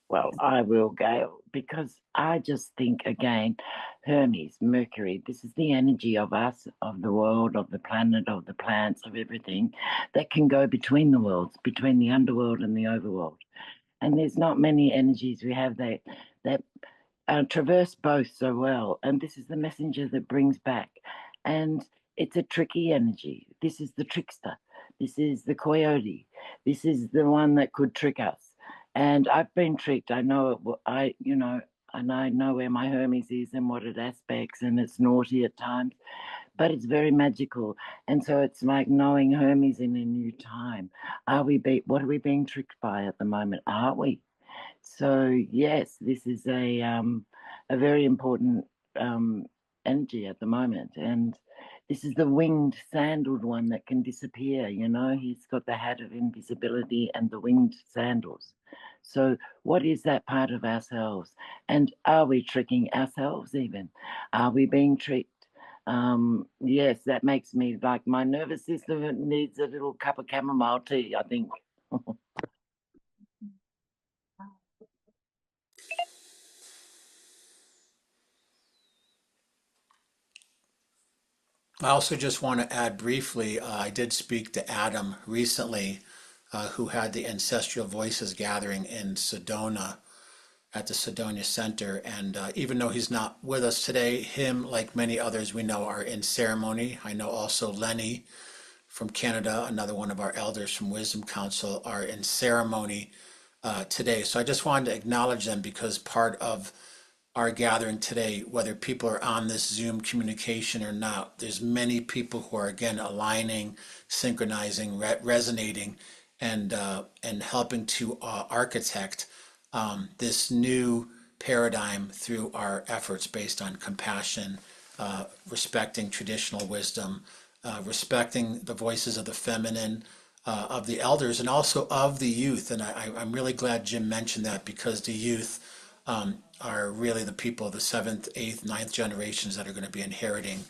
Well, I will, Gail, because I just think again, Hermes, Mercury, this is the energy of us, of the world, of the planet, of the plants, of everything that can go between the worlds, between the underworld and the overworld. And there's not many energies we have that traverse both so well. And this is the messenger that brings back. And it's a tricky energy. This is the trickster. This is the coyote. This is the one that could trick us. And I've been tricked. I know it. And I know where my Hermes is and what it aspects, and it's naughty at times, but it's very magical. And so it's like knowing Hermes in a new time. What are we being tricked by at the moment? Are we? So yes, this is a very important energy at the moment, and this is the winged sandaled one that can disappear. He's got the hat of invisibility and the winged sandals. So what is that part of ourselves? And are we tricking ourselves even? Are we being tricked? Yes, that makes me like my nervous system needs a little cup of chamomile tea, I think. I also just want to add briefly, I did speak to Adam recently, who had the Ancestral Voices gathering in Sedona at the Sedonia Center. And even though he's not with us today, him, like many others we know, are in ceremony. I know also Lenny from Canada, another one of our elders from Wisdom Council, are in ceremony today. So I just wanted to acknowledge them because part of our gathering today, whether people are on this Zoom communication or not, there's many people who are again aligning, synchronizing, resonating, and helping to architect this new paradigm through our efforts based on compassion, respecting traditional wisdom, respecting the voices of the feminine, of the elders, and also of the youth. And I'm really glad Jim mentioned that because the youth are really the people, the seventh, eighth, ninth generations that are going to be inheriting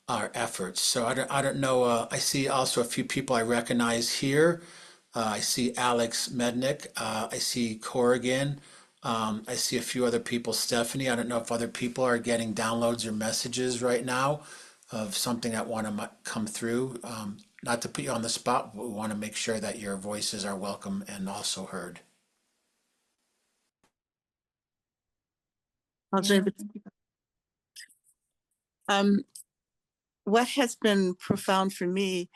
our efforts. So I don't know. I see also a few people I recognize here. I see Alex Mednick. I see Corrigan. I see a few other people. Stephanie, I don't know if other people are getting downloads or messages right now of something that want to come through. Not to put you on the spot, but we want to make sure that your voices are welcome and also heard. I'll jump in. What has been profound for me,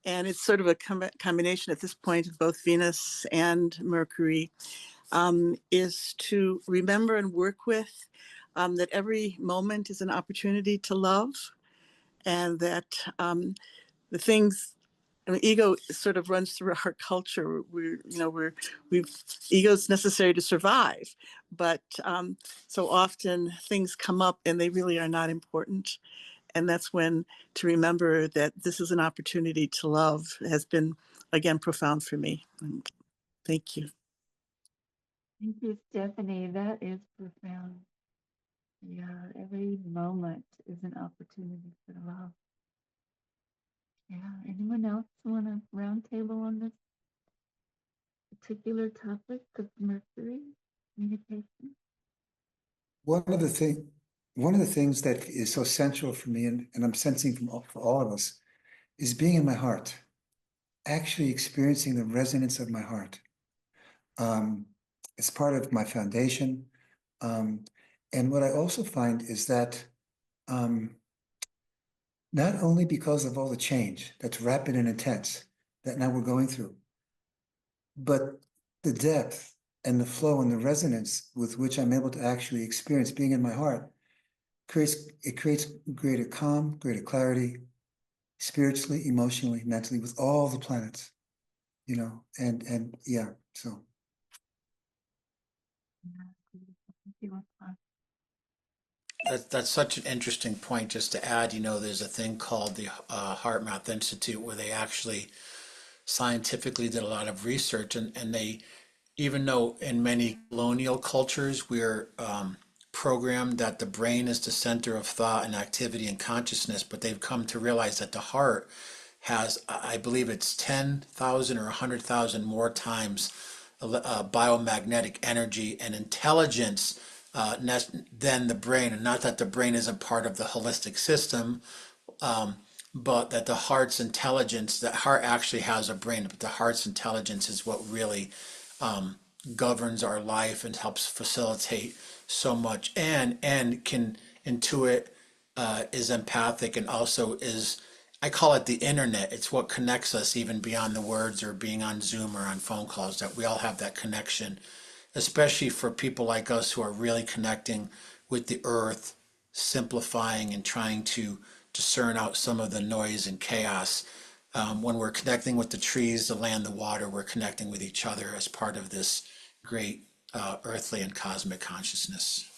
and it's sort of a combination at this point of both Venus and Mercury, is to remember and work with that every moment is an opportunity to love, and that the things I mean, ego sort of runs through our culture. Ego's necessary to survive, but so often things come up and they really are not important. And that's when to remember that this is an opportunity to love has been, again, profound for me. And thank you. Thank you, Stephanie. That is profound. Yeah, every moment is an opportunity for love. Yeah, anyone else want a round table on this particular topic of Mercury communication? One of the things that is so central for me, and I'm sensing for all of us, is being in my heart, actually experiencing the resonance of my heart. It's part of my foundation. And what I also find is that not only because of all the change that's rapid and intense that now we're going through, but the depth and the flow and the resonance with which I'm able to actually experience being in my heart creates greater calm, greater clarity, spiritually, emotionally, mentally, with all the planets, and yeah, so. That's such an interesting point. Just to add, there's a thing called the Heart Math Institute where they actually scientifically did a lot of research, and they, even though in many colonial cultures we're programmed that the brain is the center of thought and activity and consciousness, but they've come to realize that the heart has, I believe it's 10,000 or 100,000 more times biomagnetic energy and intelligence than the brain. And not that the brain isn't part of the holistic system, but that the heart's intelligence, that heart actually has a brain, but the heart's intelligence is what really governs our life and helps facilitate so much, and can intuit, is empathic, and also is, I call it the internet. It's what connects us even beyond the words or being on Zoom or on phone calls, that we all have that connection, especially for people like us who are really connecting with the earth, simplifying and trying to discern out some of the noise and chaos. When we're connecting with the trees, the land, the water, we're connecting with each other as part of this great earthly and cosmic consciousness.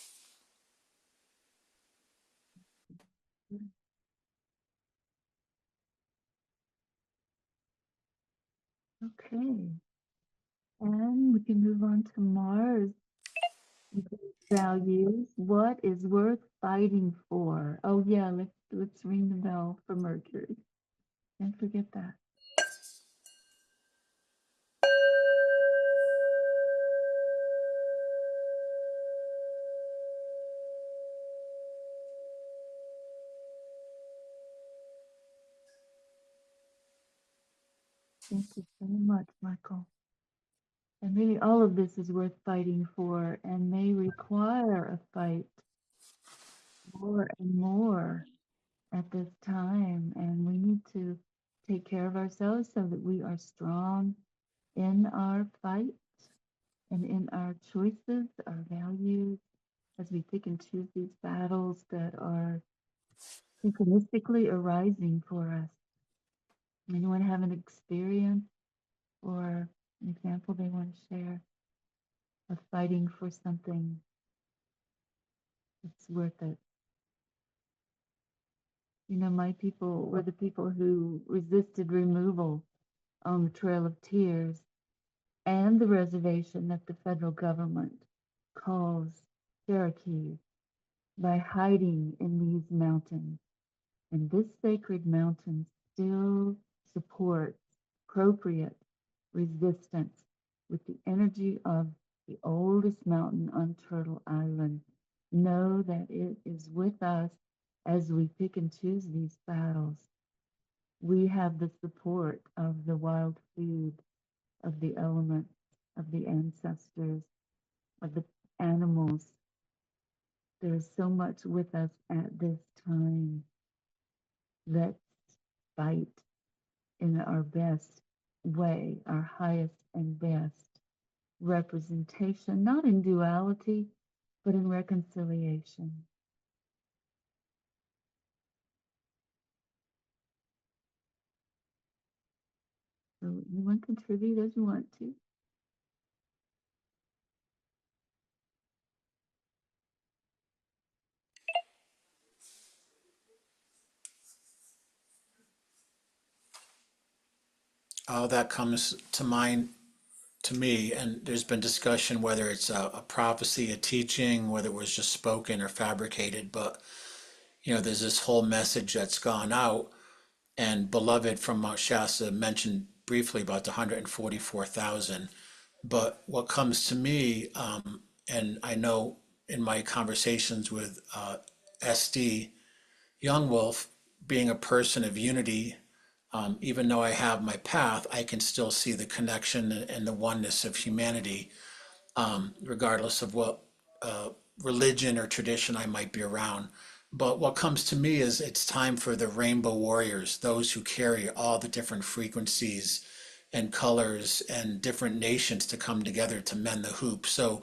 Okay. And we can move on to Mars. Values. What is worth fighting for? Oh yeah, let's ring the bell for Mercury. Don't forget that. Thank you so much, Michael. And really all of this is worth fighting for and may require a fight more and more at this time. And we need to take care of ourselves so that we are strong in our fight and in our choices, our values, as we pick and choose these battles that are synchronistically arising for us. Anyone have an experience or an example they want to share of fighting for something that's worth it? My people were the people who resisted removal on the Trail of Tears and the reservation that the federal government calls Cherokee by hiding in these mountains. And this sacred mountain still supports appropriate resistance with the energy of the oldest mountain on Turtle Island. Know that it is with us as we pick and choose these battles. We have the support of the wild food, of the elements, of the ancestors, of the animals. There is so much with us at this time. Let's fight in our best way, our highest and best representation, not in duality, but in reconciliation. So anyone contribute as you want to. All that comes to mind to me, and there's been discussion whether it's a prophecy, a teaching, whether it was just spoken or fabricated, but there's this whole message that's gone out. And Beloved from Mount Shasta mentioned briefly about the 144,000. But what comes to me, and I know in my conversations with SD Young Wolf, being a person of unity, even though I have my path, I can still see the connection and the oneness of humanity, regardless of what religion or tradition I might be around. But what comes to me is it's time for the rainbow warriors, those who carry all the different frequencies and colors and different nations to come together to mend the hoop. So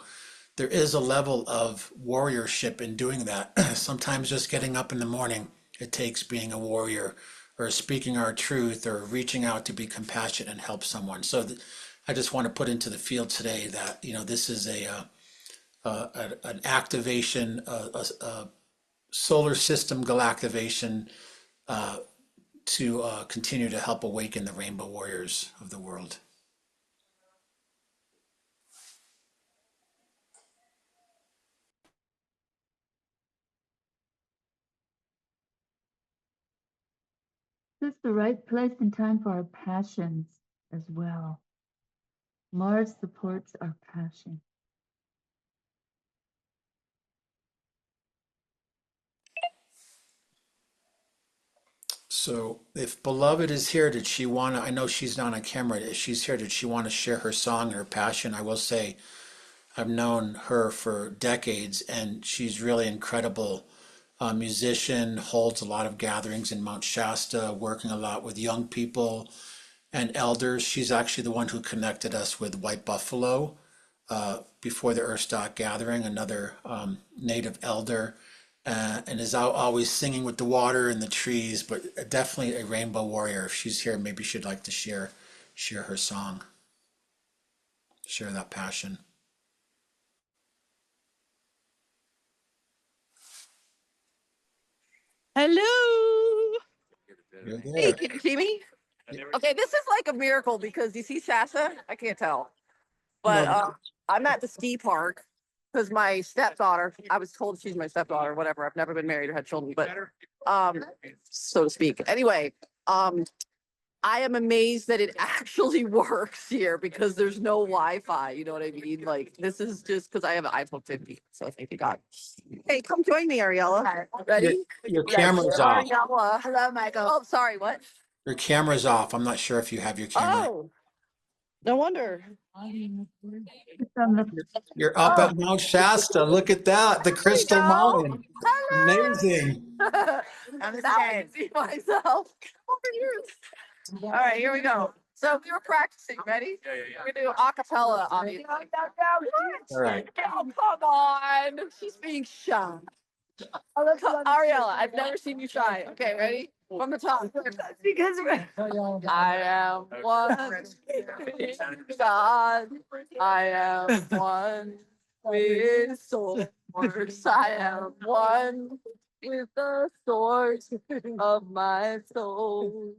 there is a level of warriorship in doing that. Sometimes just getting up in the morning, it takes being a warrior, or speaking our truth, or reaching out to be compassionate and help someone. So I just want to put into the field today that this is an activation, a solar system galactivation, to continue to help awaken the rainbow warriors of the world. This is the right place and time for our passions as well. Mars supports our passion. So if Beloved is here, did she want to, I know she's not on camera, if she's here, did she want to share her song and her passion? I will say I've known her for decades, and she's really incredible musician, holds a lot of gatherings in Mount Shasta, working a lot with young people and elders. She's actually the one who connected us with White Buffalo before the Earthstock gathering, another native elder, and is out always singing with the water and the trees, but definitely a rainbow warrior. If she's here, maybe she'd like to share her song, share that passion. Hello. You're Hey, there. can you see me? Okay, this is like a miracle because you see Shasta? I can't tell. But No. I'm at the ski park because my stepdaughter, I was told she's my stepdaughter, whatever. I've never been married or had children, but so to speak. Anyway, I am amazed that it actually works here because there's no Wi-Fi. You know what I mean? Like this is just because I have an iPhone 50. So thank you God. Hey, come join me, Ariella. Ready? Your camera's off. Ariella. Hello, Michael. Oh, sorry. What? Your camera's off. I'm not sure if you have your camera. Oh, no wonder. You're up at Mount Shasta. Look at that. The Crystal Mountain. Amazing. Now I can see myself. All right, here we go. So we were practicing. Ready? We're gonna do a cappella, obviously. All right. Oh, come on. She's being shy. Ariella, I've never seen you shy. Okay, ready? From the top. Because I am one with God. I am one with source. I am one with the source of my soul.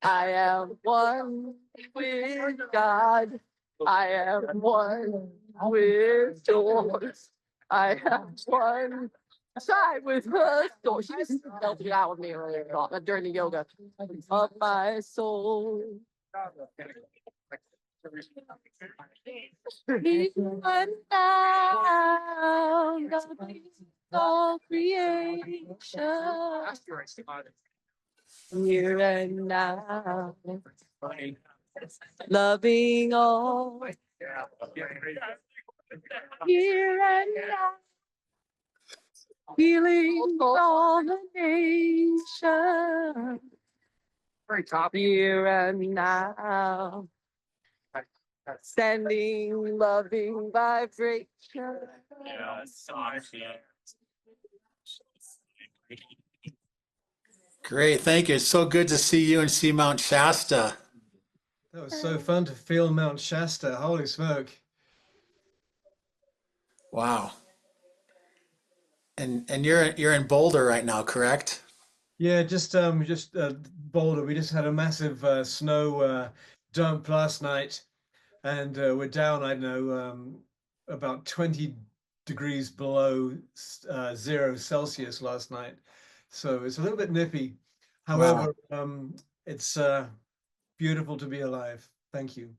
I am one with God. I am one with yours. I am one side with her soul. She just helped you out with me earlier during the yoga of my soul. Even now, God is all creation. Here and now, loving all. Here and now, healing all the nation. Here and now, sending loving vibration. Great, thank you. It's so good to see you and see Mount Shasta. That was so fun to feel Mount Shasta. Holy smoke. Wow. And you're in Boulder right now, correct? Yeah, just Boulder. We just had a massive snow dump last night, and we're down, I don't know, about 20 degrees below 0 Celsius last night. So it's a little bit nippy. Wow. However, it's beautiful to be alive. Thank you.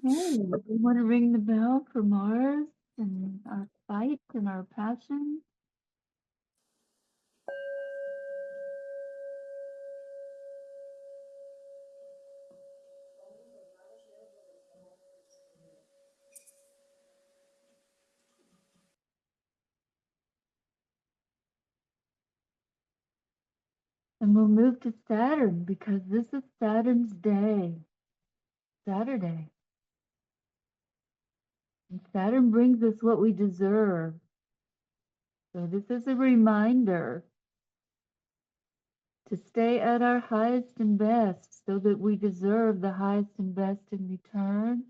Hey, we want to ring the bell for Mars and our fight and our passion. And we'll move to Saturn because this is Saturn's day, Saturday. And Saturn brings us what we deserve. So this is a reminder to stay at our highest and best so that we deserve the highest and best in return.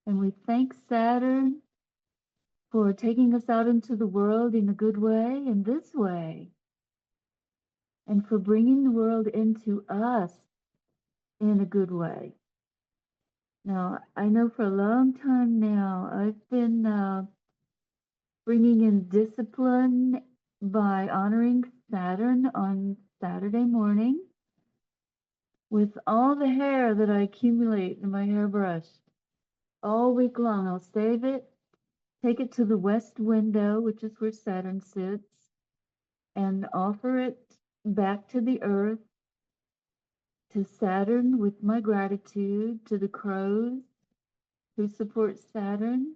And we thank Saturn for taking us out into the world in a good way, in this way, and for bringing the world into us in a good way. Now, I know for a long time now, I've been bringing in discipline by honoring Saturn on Saturday morning with all the hair that I accumulate in my hairbrush. All week long, I'll save it, take it to the west window, which is where Saturn sits, and offer it back to the earth, to Saturn with my gratitude, to the crows who support Saturn,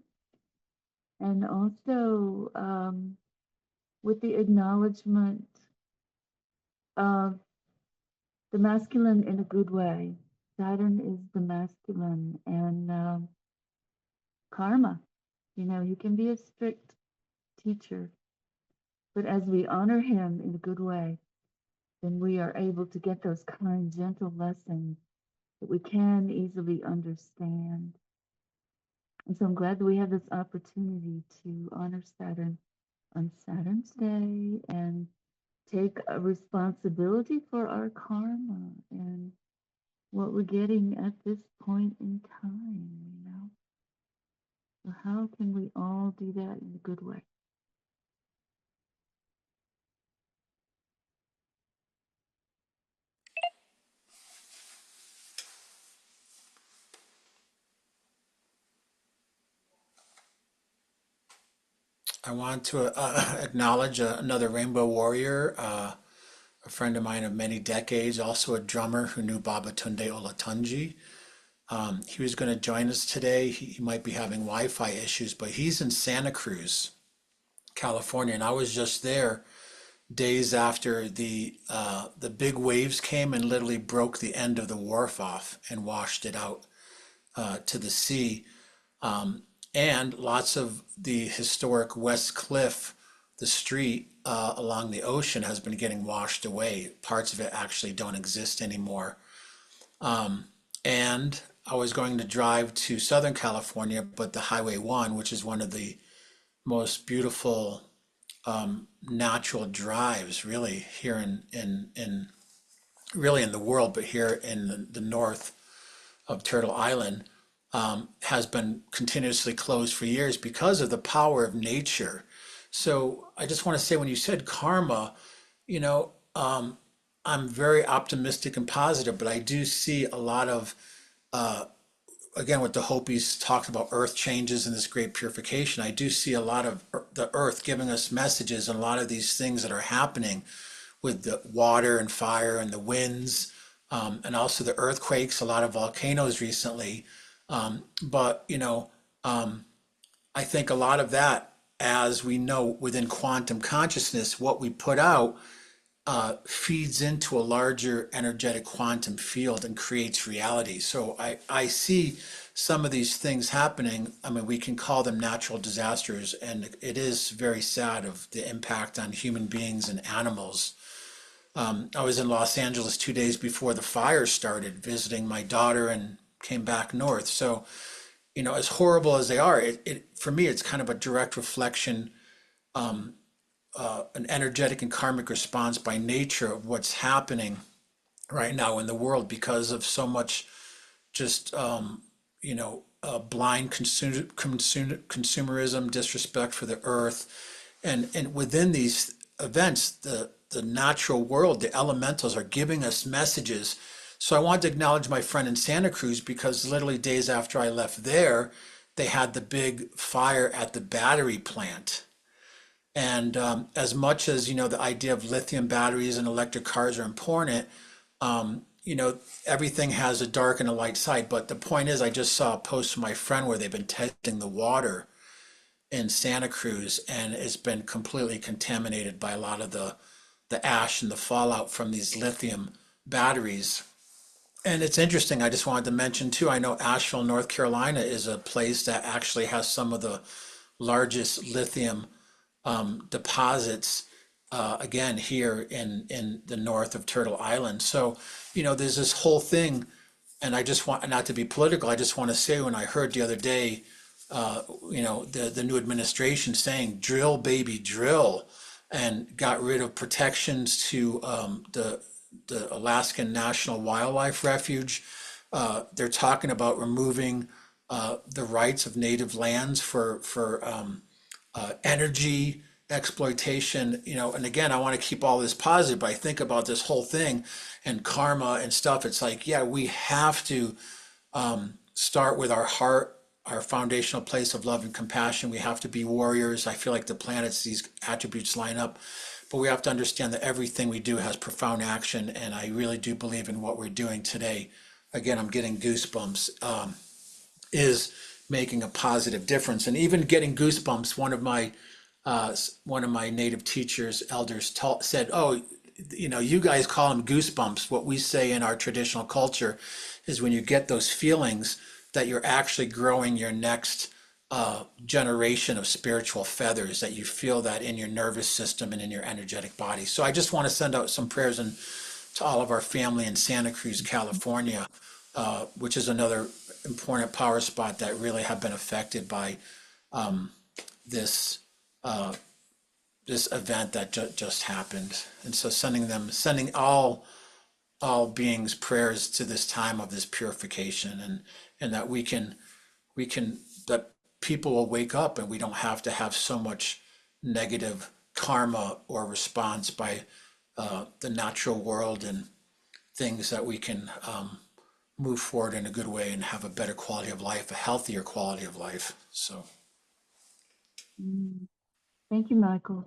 and also with the acknowledgement of the masculine in a good way. Saturn is the masculine, and karma. You know, he can be a strict teacher, but as we honor him in a good way, then we are able to get those kind, gentle lessons that we can easily understand. And so I'm glad that we have this opportunity to honor Saturn on Saturn's day and take a responsibility for our karma and what we're getting at this point in time, you know. So how can we all do that in a good way? I want to acknowledge another Rainbow Warrior, a friend of mine of many decades, also a drummer who knew Babatunde Olatunji. He was going to join us today. He might be having Wi-Fi issues, but he's in Santa Cruz, California, and I was just there days after the big waves came and literally broke the end of the wharf off and washed it out to the sea. And lots of the historic West Cliff, the street along the ocean, has been getting washed away. Parts of it actually don't exist anymore. And I was going to drive to Southern California, but the Highway 1, which is one of the most beautiful natural drives really here in really in the world, but here in the north of Turtle Island, has been continuously closed for years because of the power of nature. So I just want to say, when you said karma, you know, I'm very optimistic and positive, but I do see a lot of, again, what the Hopis talked about, earth changes and this great purification. I do see a lot of the earth giving us messages, and a lot of these things that are happening with the water and fire and the winds, and also the earthquakes, a lot of volcanoes recently. But, you know, I think a lot of that, as we know within quantum consciousness, what we put out feeds into a larger energetic quantum field and creates reality. So I see some of these things happening, I mean, we can call them natural disasters, and it is very sad of the impact on human beings and animals. I was in Los Angeles 2 days before the fire started, visiting my daughter, and came back north. So, as horrible as they are, for me, it's kind of a direct reflection, an energetic and karmic response by nature of what's happening right now in the world because of so much just blind consumerism, disrespect for the earth, and within these events, the natural world, the elementals are giving us messages. So I wanted to acknowledge my friend in Santa Cruz because literally days after I left there, they had the big fire at the battery plant. And as much as the idea of lithium batteries and electric cars are important, everything has a dark and a light side. But the point is, I just saw a post from my friend where they've been testing the water in Santa Cruz, and it's been completely contaminated by a lot of the ash and the fallout from these lithium batteries. And it's interesting, I just wanted to mention too, I know Asheville, North Carolina is a place that actually has some of the largest lithium deposits, again, here in the north of Turtle Island. So, there's this whole thing, and I just want, not to be political, I just want to say, when I heard the other day, the new administration saying, drill, baby, drill, and got rid of protections to the Alaskan National Wildlife Refuge. They're talking about removing the rights of native lands for energy exploitation, and again, I want to keep all this positive, but I think about this whole thing and karma and stuff. It's like, yeah, we have to start with our heart, our foundational place of love and compassion. We have to be warriors. I feel like the planets, these attributes line up, but we have to understand that everything we do has profound action, and I really do believe in what we're doing today. Again, I'm getting goosebumps. Is making a positive difference, and even getting goosebumps. One of my native teachers, elders, said, "Oh, you guys call them goosebumps. What we say in our traditional culture is when you get those feelings that you're actually growing your next generation of spiritual feathers, that you feel that in your nervous system and in your energetic body." So I just want to send out some prayers to all of our family in Santa Cruz, California, which is another important power spot that really have been affected by this this event that just happened. And so sending all beings prayers to this time of this purification, and that we can that people will wake up, and we don't have to have so much negative karma or response by the natural world, and things that we can move forward in a good way and have a better quality of life, a healthier quality of life. So. Thank you, Michael.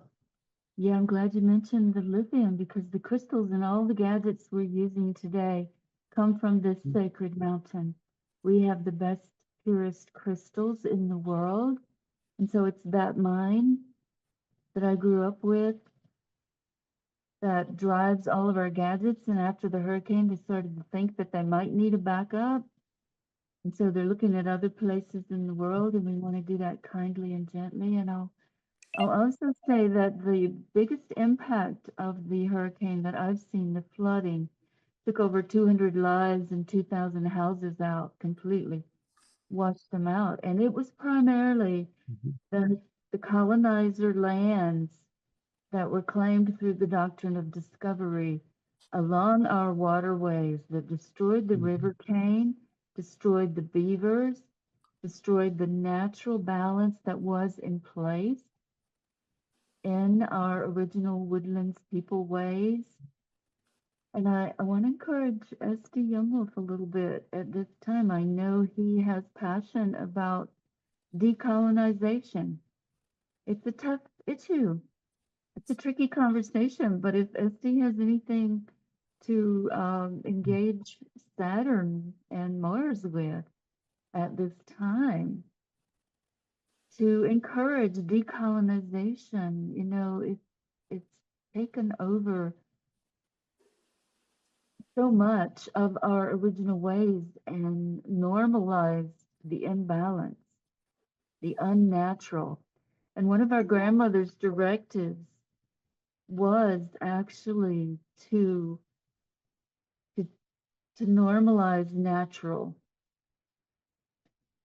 Yeah, I'm glad you mentioned the lithium, because the crystals and all the gadgets we're using today come from this sacred mountain. We have the best, purest crystals in the world. And so it's that mine that I grew up with that drives all of our gadgets. And after the hurricane, they started to think that they might need a backup. And so they're looking at other places in the world, and we want to do that kindly and gently. And I'll also say that the biggest impact of the hurricane that I've seen, the flooding, took over 200 lives and 2,000 houses out, completely washed them out. And it was primarily the colonizer lands that were claimed through the doctrine of discovery along our waterways that destroyed the river cane, destroyed the beavers, destroyed the natural balance that was in place in our original woodlands people ways. And I want to encourage S.D. Youngwolf a little bit at this time. I know he has passion about decolonization. It's a tough issue. It's a tricky conversation, but if SD has anything to engage Saturn and Mars with at this time, to encourage decolonization, it's taken over so much of our original ways and normalized the imbalance, the unnatural. And one of our grandmother's directives was actually to normalize natural.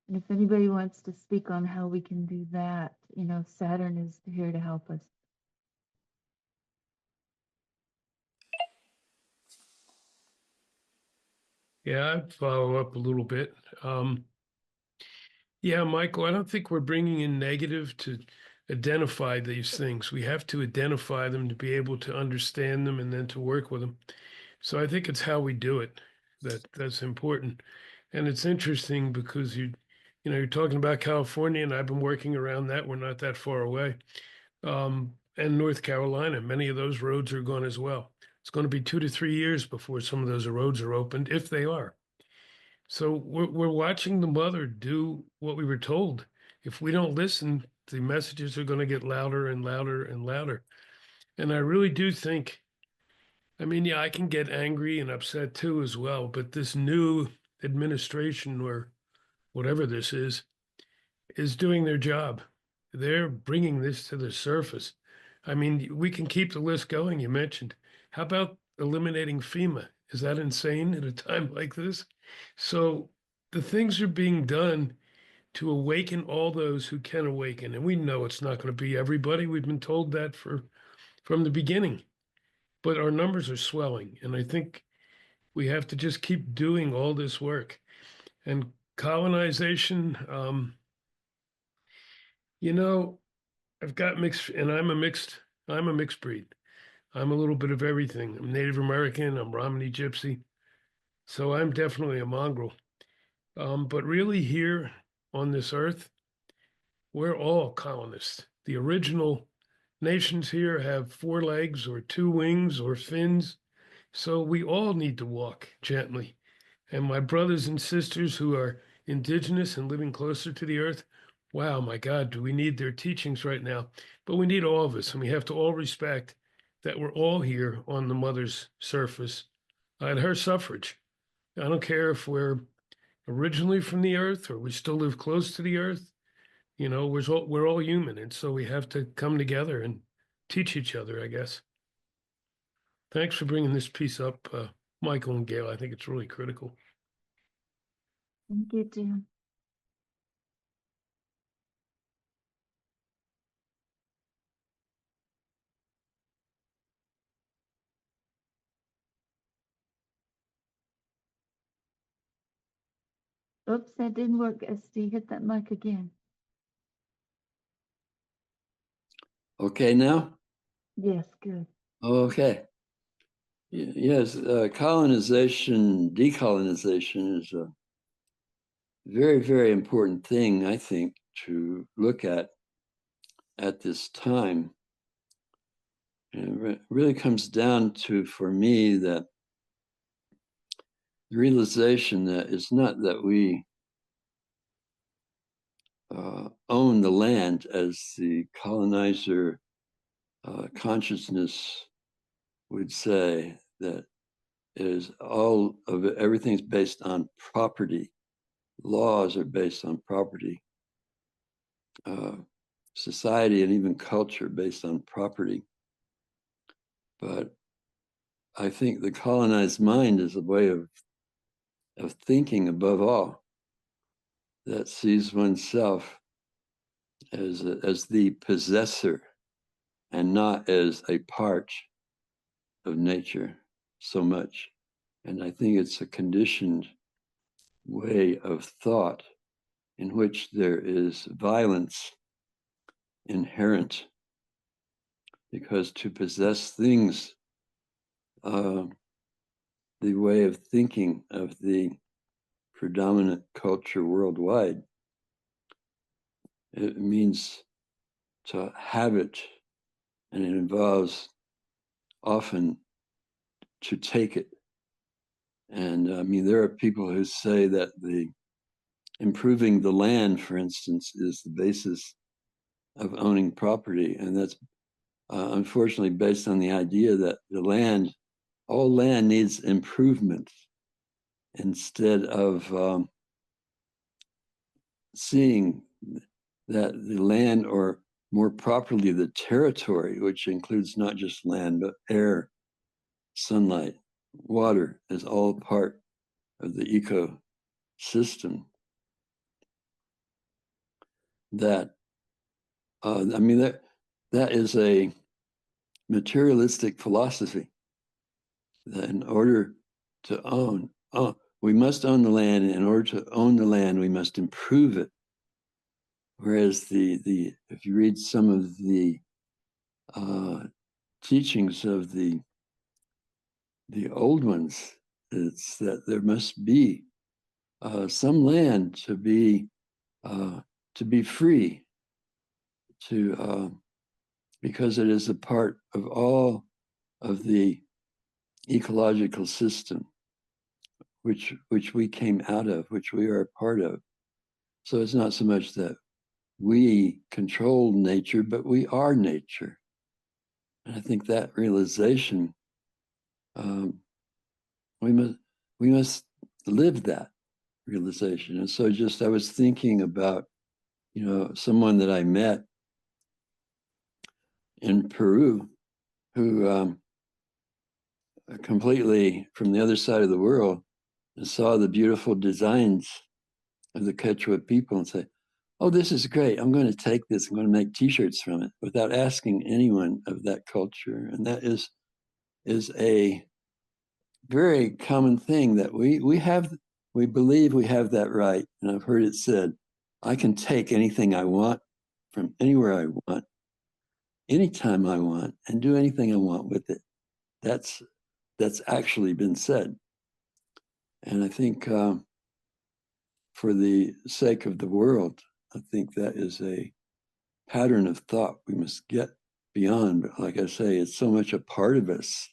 And if anybody wants to speak on how we can do that, you know, Saturn is here to help us. Yeah, I'd follow up a little bit. Yeah, Michael, I don't think we're bringing in negative to identify these things. We have to identify them to be able to understand them and then to work with them. So I think it's how we do it that's important. And it's interesting because you're talking about California, and I've been working around that. We're not that far away. And North Carolina, many of those roads are gone as well. It's going to be 2 to 3 years before some of those roads are opened, if they are. So we're watching the mother do what we were told. If we don't listen, the messages are going to get louder and louder and louder. And I really do think, I mean, yeah, I can get angry and upset too as well, but this new administration or whatever this is doing their job. They're bringing this to the surface. I mean, we can keep the list going, you mentioned. How about eliminating FEMA? Is that insane at a time like this? So the things are being done to awaken all those who can awaken. And we know it's not going to be everybody. We've been told that from the beginning. But our numbers are swelling. And I think we have to just keep doing all this work. And colonization, you know, I've got mixed, and I'm a mixed breed. I'm a little bit of everything. I'm Native American, I'm Romney Gypsy. So I'm definitely a mongrel. But really here on this earth, we're all colonists. The original nations here have 4 legs or 2 wings or fins. So we all need to walk gently. And my brothers and sisters who are indigenous and living closer to the earth, wow, my God, do we need their teachings right now? But we need all of us, and we have to all respect that we're all here on the mother's surface at her suffrage. I don't care if we're originally from the earth or we still live close to the earth. You know, we're all human, and so we have to come together and teach each other, I guess. Thanks for bringing this piece up, Michael and Gail. I think it's really critical. Thank you, Jim. Oops, that didn't work. SD, hit that mic again. Okay, now? Yes, good. Okay. Yes, colonization, decolonization is a very, very important thing, I think, to look at this time. And it really comes down to, for me, that the realization that it's not that we own the land as the colonizer consciousness would say, that is all of it, everything's based on property. Laws are based on property. Society and even culture based on property. But I think the colonized mind is a way of thinking above all, that sees oneself as the possessor and not as a part of nature so much. And I think it's a conditioned way of thought in which there is violence inherent, because to possess things, the way of thinking of the predominant culture worldwide, it means to have it, and it involves often to take it. And I mean, there are people who say that the improving the land, for instance, is the basis of owning property, and that's unfortunately based on the idea that all land needs improvement instead of seeing that the land, or more properly the territory, which includes not just land, but air, sunlight, water, is all part of the ecosystem. That, I mean, that is a materialistic philosophy. That in order to own, we must own the land. And in order to own the land, we must improve it. Whereas if you read some of the teachings of the old ones, it's that there must be some land to be free, because it is a part of all of the ecological system, which we came out of, which we are a part of. So it's not so much that we control nature, but we are nature. And I think that realization, we must live that realization. And so I was thinking about, someone that I met in Peru who completely from the other side of the world, and saw the beautiful designs of the Quechua people and say, oh, this is great. I'm going to take this. I'm going to make T-shirts from it, without asking anyone of that culture. And that is a very common thing that we believe we have that right. And I've heard it said, I can take anything I want from anywhere I want, anytime I want, and do anything I want with it. That's actually been said. And I think for the sake of the world, I think that is a pattern of thought we must get beyond. But like I say, it's so much a part of us.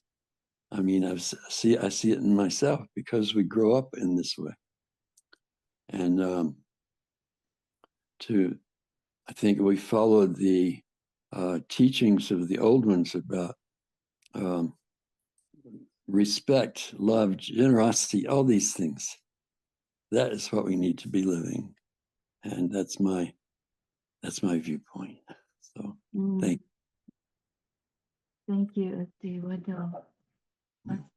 I mean, I see it in myself, because we grow up in this way. And I think we followed the teachings of the old ones about respect, love, generosity, all these things. That is what we need to be living. And that's my viewpoint. So thank you. Thank you, Esti.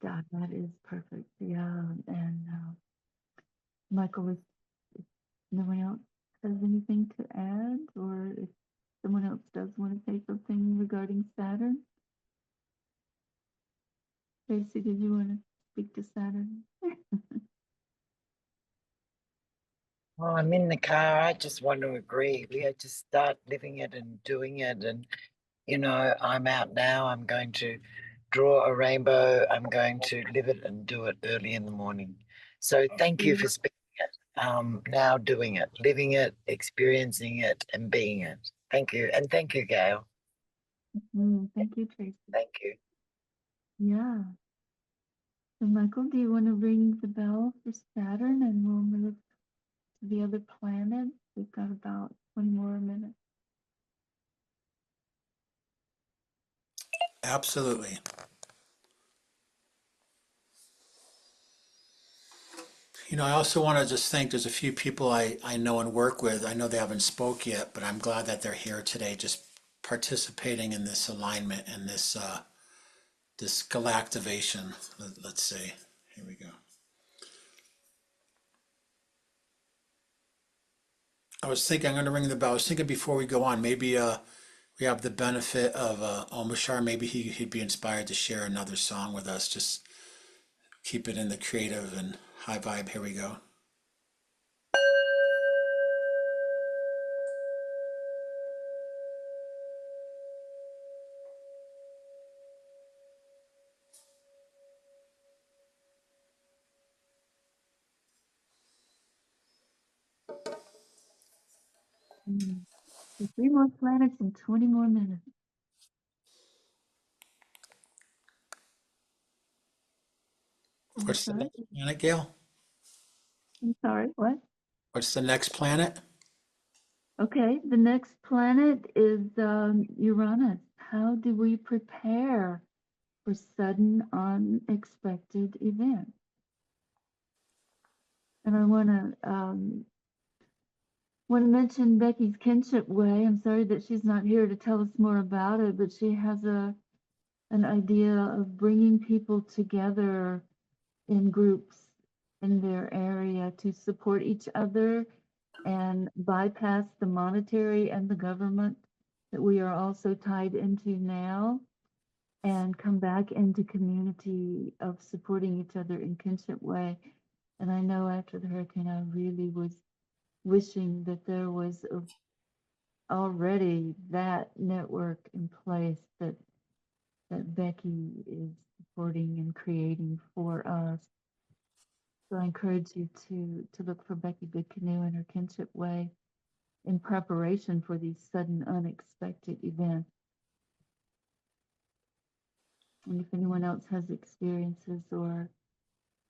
That is perfect. Yeah. And Michael, if no one else has anything to add, or if someone else does want to say something regarding Saturn. Tracy, did you want to speak to Saturn? Well, I'm in the car. I just want to agree. We had to start living it and doing it. And, I'm out now. I'm going to draw a rainbow. I'm going to live it and do it early in the morning. So thank you for speaking it. Now doing it, living it, experiencing it, and being it. Thank you. And thank you, Gail. Thank you, Tracy. Thank you. Yeah. So Michael, do you want to ring the bell for Saturn, and we'll move to the other planets? We've got about 20 more minutes. Absolutely. I also want to just thank, there's a few people I know and work with. I know they haven't spoke yet, but I'm glad that they're here today, just participating in this alignment and this galactivation. Let's see. Here we go. I was thinking, I'm going to ring the bell. I was thinking before we go on, maybe we have the benefit of Omashar. Maybe he'd be inspired to share another song with us. Just keep it in the creative and high vibe. Here we go. So 3 more planets and 20 more minutes. What's the next planet, Gail? I'm sorry, what? What's the next planet? Okay, the next planet is Uranus. How do we prepare for sudden, unexpected events? And I want to want to mention Becky's Kinship Way. I'm sorry that she's not here to tell us more about it, but she has an idea of bringing people together in groups in their area to support each other and bypass the monetary and the government that we are also tied into now, and come back into community of supporting each other in kinship way. And I know after the hurricane, I really was wishing that there was already that network in place that Becky is supporting and creating for us. So I encourage you to look for Becky Good Canoe and her kinship way in preparation for these sudden unexpected events. And if anyone else has experiences or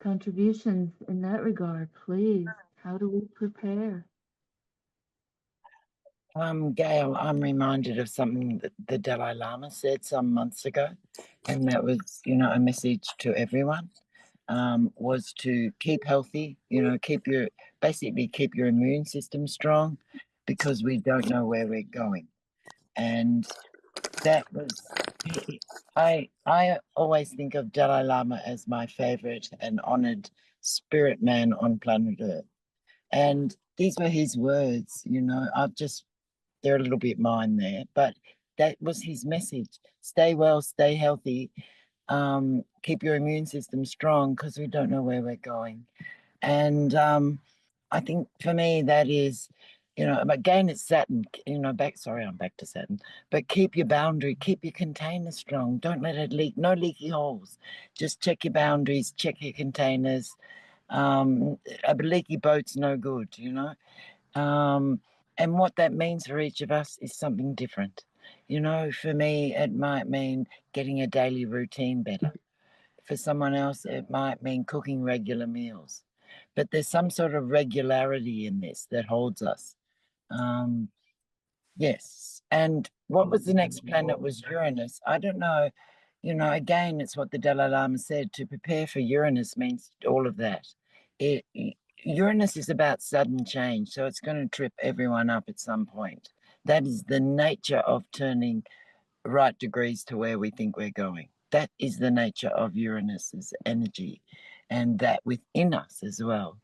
contributions in that regard, please, how do we prepare? Gail, I'm reminded of something that the Dalai Lama said some months ago, and that was, a message to everyone, was to keep healthy, keep your immune system strong, because we don't know where we're going. And that was, I always think of Dalai Lama as my favorite and honored spirit man on planet Earth. And these were his words, they're a little bit mine there, but that was his message. Stay well, stay healthy, keep your immune system strong, because we don't know where we're going. And I think for me that is, again, it's Saturn, I'm back to Saturn, but keep your boundary, keep your container strong. Don't let it leak, no leaky holes. Just check your boundaries, check your containers. A leaky boat's no good, and what that means for each of us is something different. For me, it might mean getting a daily routine better. For someone else, it might mean cooking regular meals. But there's some sort of regularity in this that holds us. Yes. And what was the next planet was Uranus. I don't know. Again, it's what the Dalai Lama said. To prepare for Uranus means all of that. Uranus is about sudden change, so it's going to trip everyone up at some point. That is the nature of turning right degrees to where we think we're going. That is the nature of Uranus's energy, and that within us as well,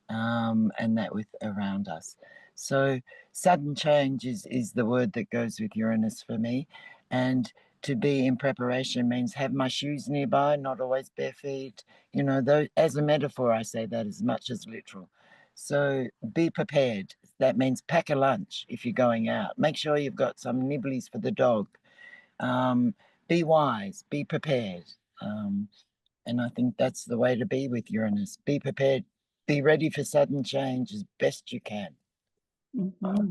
and that with around us. So sudden change is the word that goes with Uranus for me. And to be in preparation means have my shoes nearby, not always bare feet. Though, as a metaphor, I say that as much as literal. So be prepared. That means pack a lunch if you're going out. Make sure you've got some nibblies for the dog. Be wise, be prepared. And I think that's the way to be with Uranus. Be prepared, be ready for sudden change as best you can. Mm-hmm.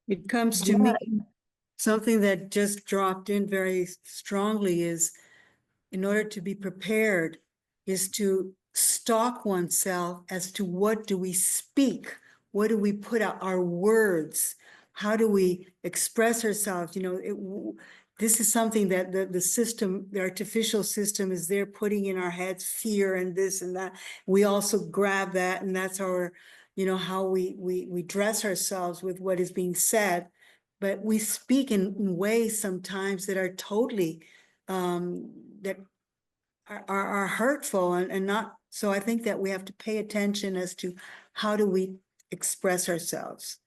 It comes to me, something that just dropped in very strongly is, in order to be prepared, is to stalk oneself as to what do we speak? What do we put out, our words? How do we express ourselves? This is something that the system, the artificial system, is there putting in our heads fear and this and that. We also grab that, and that's our, how we dress ourselves with what is being said. But we speak in ways sometimes that are totally, that are hurtful and not. So I think that we have to pay attention as to how do we express ourselves.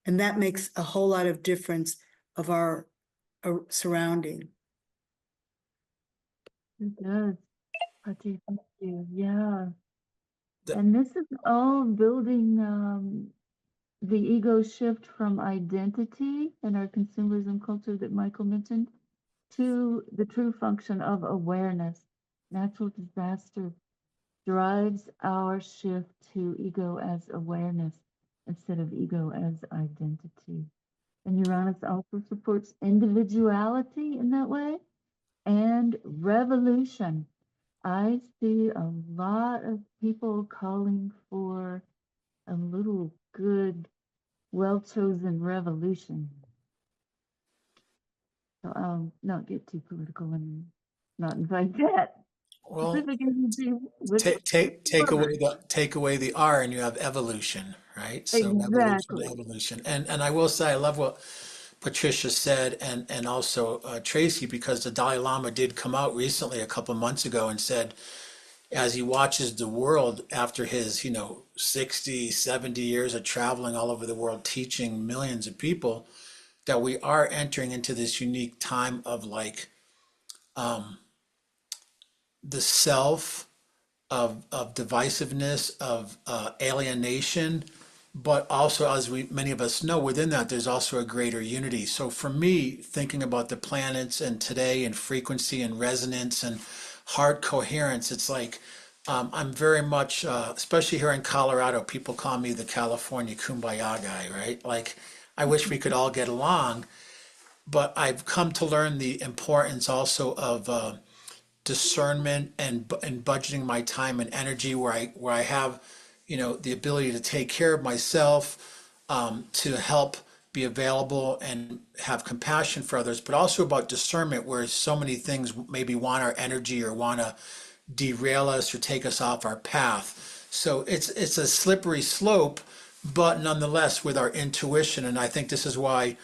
And that makes a whole lot of difference of our surrounding. It does. Pati, thank you. Yeah. And this is all building the ego shift from identity and our consumerism culture that Michael mentioned to the true function of awareness. Natural disaster drives our shift to ego as awareness instead of ego as identity. And Uranus also supports individuality in that way and revolution. I see a lot of people calling for a little good, well-chosen revolution. So I'll not get too political and not invite that. Well, specific energy with take away the R and you have evolution, right? So evolution, Exactly. evolution. And I will say, I love what Patricia said, and also Tracy, because the Dalai Lama did come out recently a couple months ago and said, as he watches the world after his, 60, 70 years of traveling all over the world, teaching millions of people, that we are entering into this unique time of like the self, of divisiveness, of alienation, but also, as many of us know, within that there's also a greater unity. So for me, thinking about the planets and today and frequency and resonance and heart coherence, it's like I'm very much, especially here in Colorado, people call me the California Kumbaya guy, right? Like I wish we could all get along, but I've come to learn the importance also of discernment and budgeting my time and energy where I have, the ability to take care of myself, to help be available and have compassion for others, but also about discernment where so many things maybe want our energy or want to derail us or take us off our path. So it's a slippery slope, but nonetheless with our intuition. And I think this is why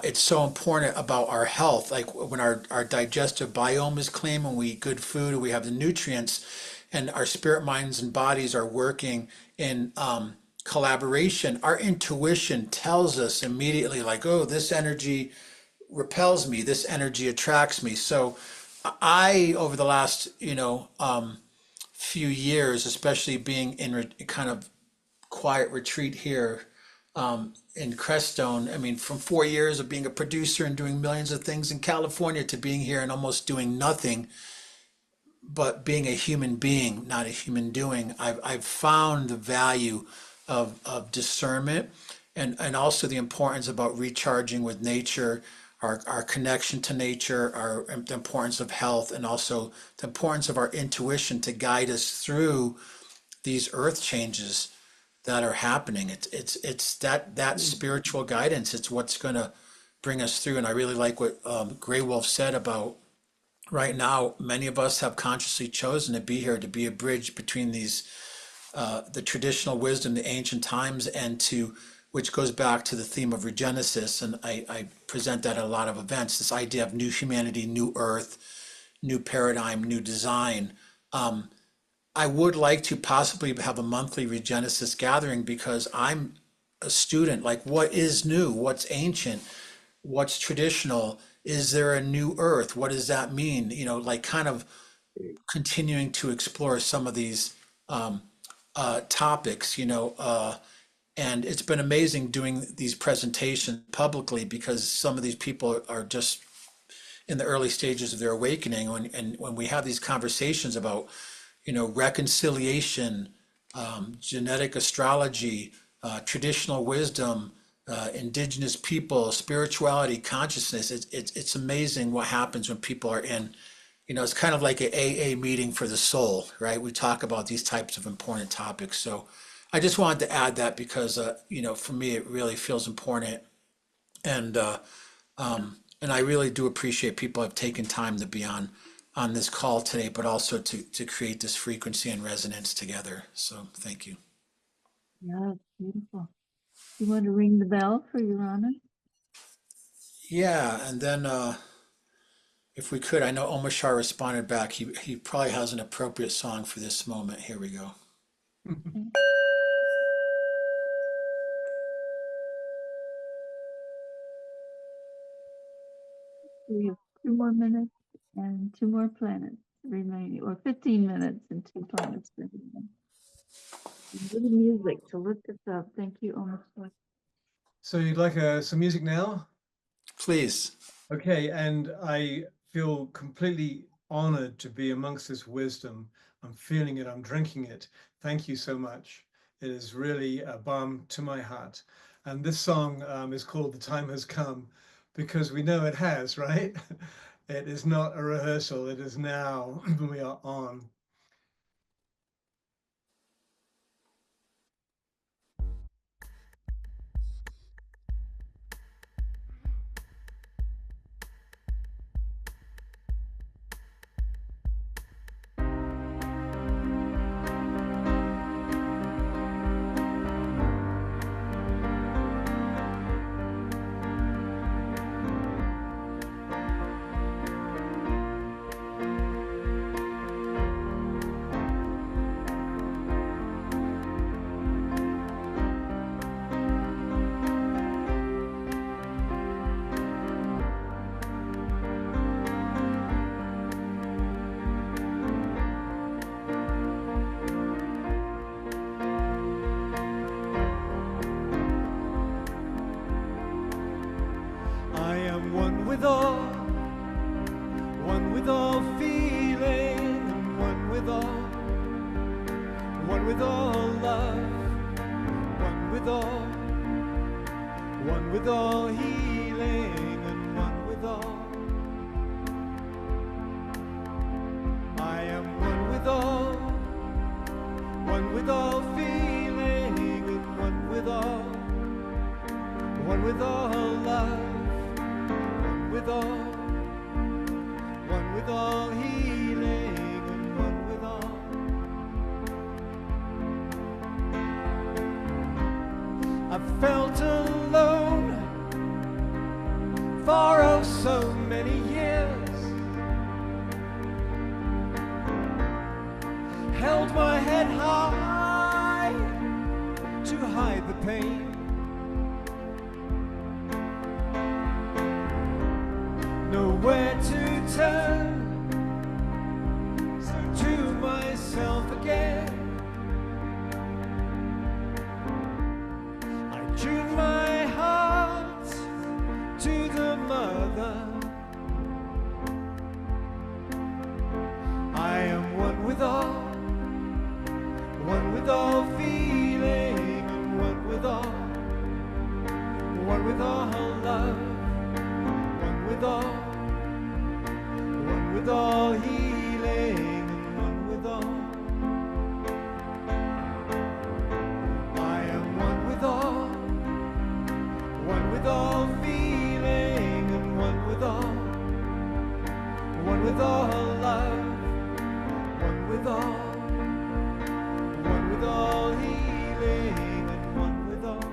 it's so important about our health. Like when our digestive biome is clean, when we eat good food, we have the nutrients, and our spirit, minds, and bodies are working in collaboration, our intuition tells us immediately, like, oh, this energy repels me, this energy attracts me. So I, over the last, few years, especially being in kind of quiet retreat here in Crestone. I mean, from 4 years of being a producer and doing millions of things in California to being here and almost doing nothing, but being a human being, not a human doing, I've found the value of discernment, and also the importance about recharging with nature, our connection to nature, the importance of health, and also the importance of our intuition to guide us through these earth changes that are happening. It's that spiritual guidance. It's what's going to bring us through. And I really like what Grey Wolf said about right now. Many of us have consciously chosen to be here, to be a bridge between these the traditional wisdom, the ancient times, and to which goes back to the theme of regenesis. And I present that at a lot of events. This idea of new humanity, new earth, new paradigm, new design. I would like to possibly have a monthly Regenesis gathering because I'm a student. Like, what is new? What's ancient? What's traditional? Is there a new earth? What does that mean? Like kind of continuing to explore some of these topics, and it's been amazing doing these presentations publicly because some of these people are just in the early stages of their awakening. And when we have these conversations about reconciliation, genetic astrology, traditional wisdom, indigenous people, spirituality, consciousness. It's amazing what happens when people are in, it's kind of like an AA meeting for the soul, right? We talk about these types of important topics. So I just wanted to add that because, for me, it really feels important. And, and I really do appreciate people have taken time to be on this call today, but also to create this frequency and resonance together. So thank you. Yeah, it's beautiful. You want to ring the bell for your honor? Yeah, and then if we could, I know Omashar responded back. He probably has an appropriate song for this moment. Here we go. Okay. We have 2 more minutes and 2 more planets remaining, or 15 minutes and 2 planets remaining. A little music to lift us up. Thank you, Omar. So you'd like some music now? Please. Okay, and I feel completely honored to be amongst this wisdom. I'm feeling it, I'm drinking it. Thank you so much. It is really a balm to my heart. And this song is called The Time Has Come, because we know it has, right? It is not a rehearsal, it is now. We are on. with all, one with all healing, and one with all. I've felt alone for oh so many years, held my head high to hide the pain. Nowhere to turn, so to myself again I tune my heart to the mother. I am one with all feeling, and one with all love, one with all healing, and one with all. I am one with all feeling, and one with all love, one with all healing, and one with all.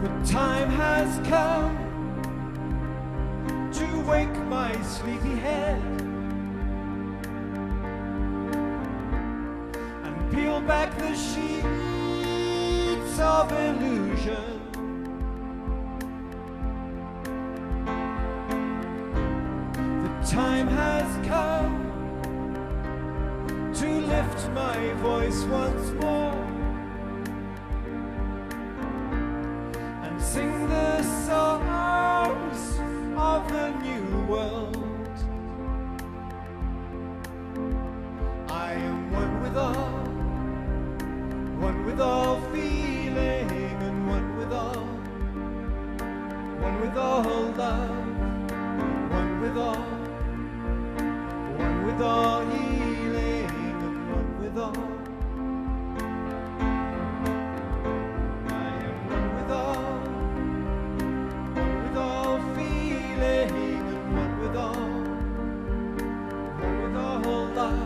The time has come to wake my sleepy head and peel back the sheets of illusion. The time has come to lift my voice once more and sing the songs of the new world. I am one with all feeling, and one with all love, one with all healing, and one with all. I am one with all feeling, and one with all love,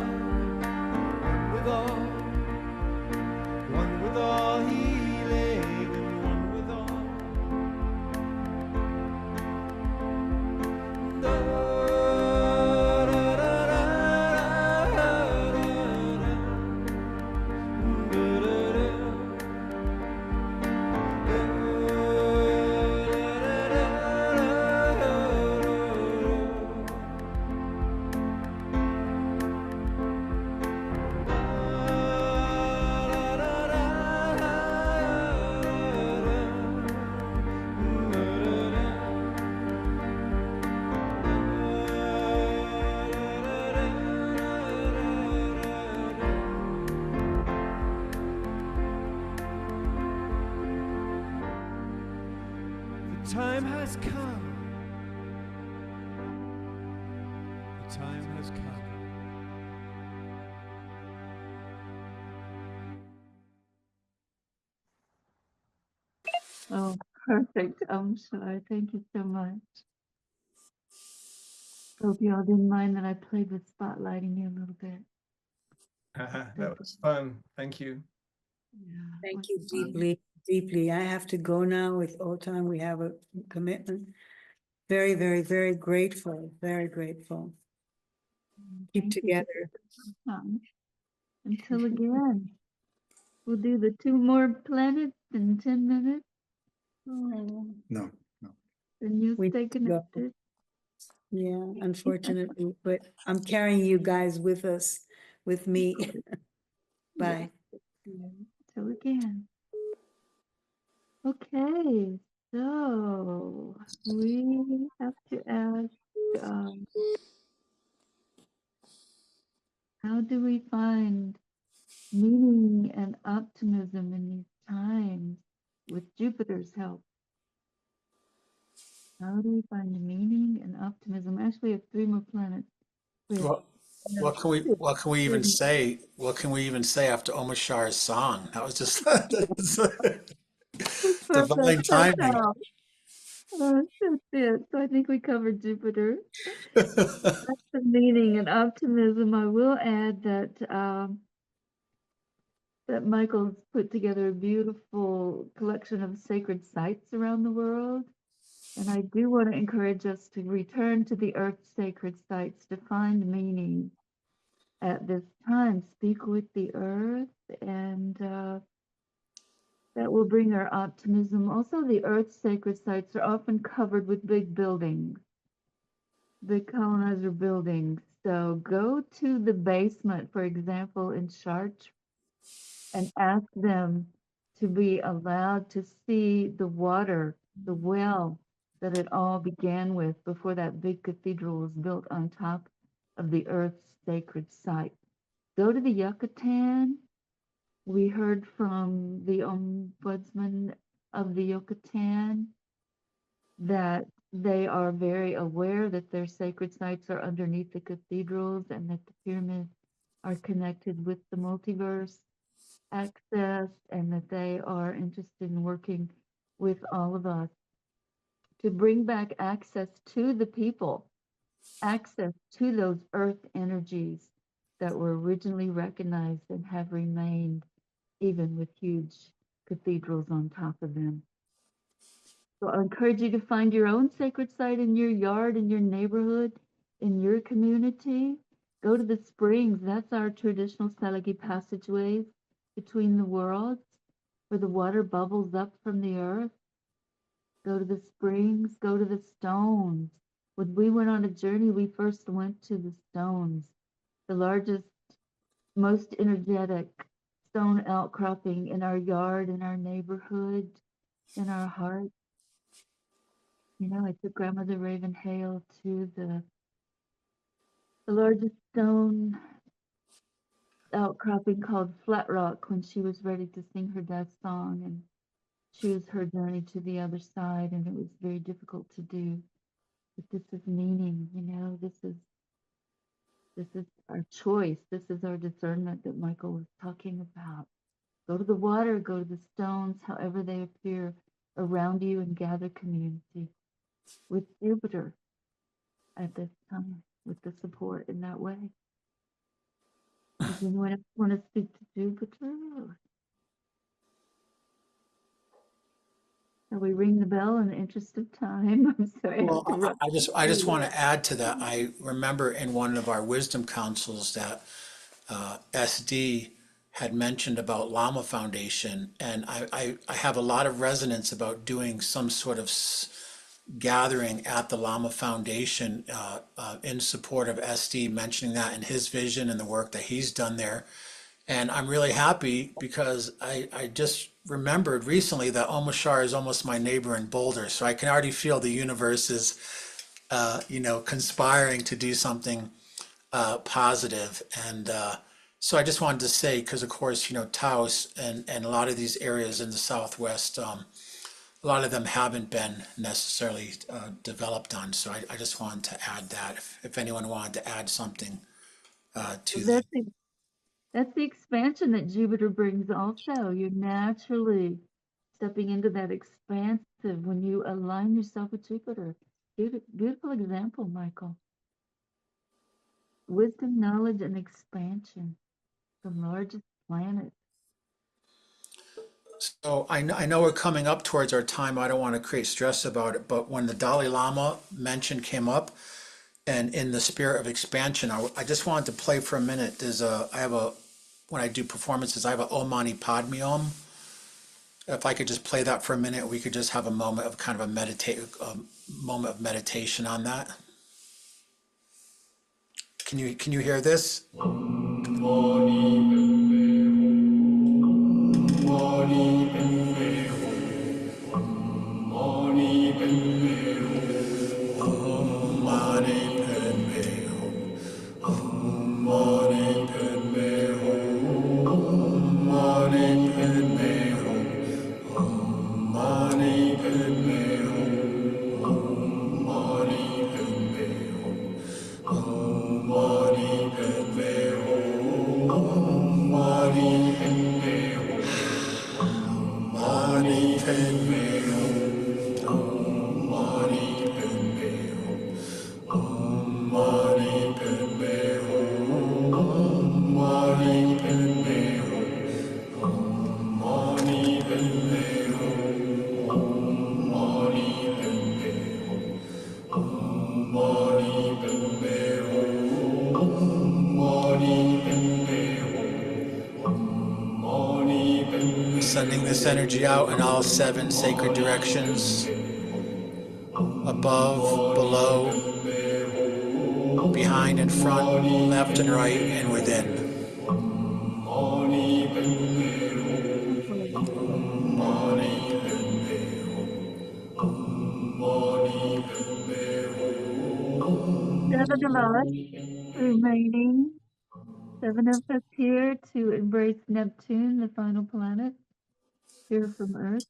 one with all healing, and one with all. The time has come. The time has come. Oh, perfect. I'm sorry. Thank you so much. Hope y'all didn't mind that I played with spotlighting you a little bit. That was fun. Thank you. Yeah, Thank was you fun. deeply, deeply. I have to go now with old time. We have a commitment. Very, very, very grateful, very grateful. Keep Thank you together. for time. Until again, we'll do the 2 more planets in 10 minutes. Oh, No. then you We stay need to go. connected. Yeah, unfortunately, but I'm carrying you guys with us, with me. Bye. Yeah. Till again. Okay, so we have to ask, how do we find meaning and optimism in these times with Jupiter's help? How do we find meaning and optimism? Actually, we have 3 more planets. Well, what can we even say? What can we even say after Omashar's song? That was just Divine Perfect. That's timing. how. That's it. So I think we covered Jupiter. That's the meaning and optimism. I will add that Michael's put together a beautiful collection of sacred sites around the world. And I do want to encourage us to return to the Earth's sacred sites to find meaning at this time. Speak with the Earth, and that will bring our optimism. Also, the Earth's sacred sites are often covered with big buildings, big colonizer buildings. So go to the basement, for example, in Chartres, and ask them to be allowed to see the water, the well that it all began with before that big cathedral was built on top of the Earth's sacred site. Go to the Yucatan. We heard from the ombudsman of the Yucatan that they are very aware that their sacred sites are underneath the cathedrals and that the pyramids are connected with the multiverse access, and that they are interested in working with all of us to bring back access to the people, access to those earth energies that were originally recognized and have remained even with huge cathedrals on top of them. So I encourage you to find your own sacred site in your yard, in your neighborhood, in your community. Go to the springs. That's our traditional Salagi passageways between the worlds, where the water bubbles up from the earth. Go to the springs, go to the stones. When we went on a journey, we first went to the stones, the largest, most energetic stone outcropping in our yard, in our neighborhood, in our heart. You know, I took Grandmother Ravenhale to the largest stone outcropping called Flat Rock when she was ready to sing her death song and choose her journey to the other side, and it was very difficult to do. But this is meaning, you know, this is our choice. This is our discernment that Michael was talking about. Go to the water, go to the stones, however they appear around you, and gather community with Jupiter at this time, with the support in that way. Does anyone else want to speak to Jupiter? Shall we ring the bell in the interest of time? I'm sorry. Well, I just want to add to that. I remember in one of our wisdom councils that SD had mentioned about Llama Foundation, and I have a lot of resonance about doing some sort of gathering at the Llama Foundation in support of SD, mentioning that in his vision and the work that he's done there. And I'm really happy because I just remembered recently that Omashar is almost my neighbor in Boulder. So I can already feel the universe is, conspiring to do something positive. And so I just wanted to say, because of course, Taos and a lot of these areas in the Southwest, a lot of them haven't been necessarily developed on. So I just wanted to add that if anyone wanted to add something to that. That's the expansion that Jupiter brings also. You're naturally stepping into that expansive when you align yourself with Jupiter. Beautiful example, Michael. Wisdom, knowledge, and expansion. The largest planet. So I know we're coming up towards our time. I don't want to create stress about it, but when the Dalai Lama mention came up, and in the spirit of expansion, I just wanted to play for a minute. When I do performances, I have a Om Mani Padme Om. If I could just play that for a minute, we could just have a moment of kind of a moment of meditation on that. Can you hear this? sending this energy out in all 7 sacred directions, above, below, behind and front, left and right, and within. Seven of us remaining. 7 of us here to embrace Neptune, the final planet here from Earth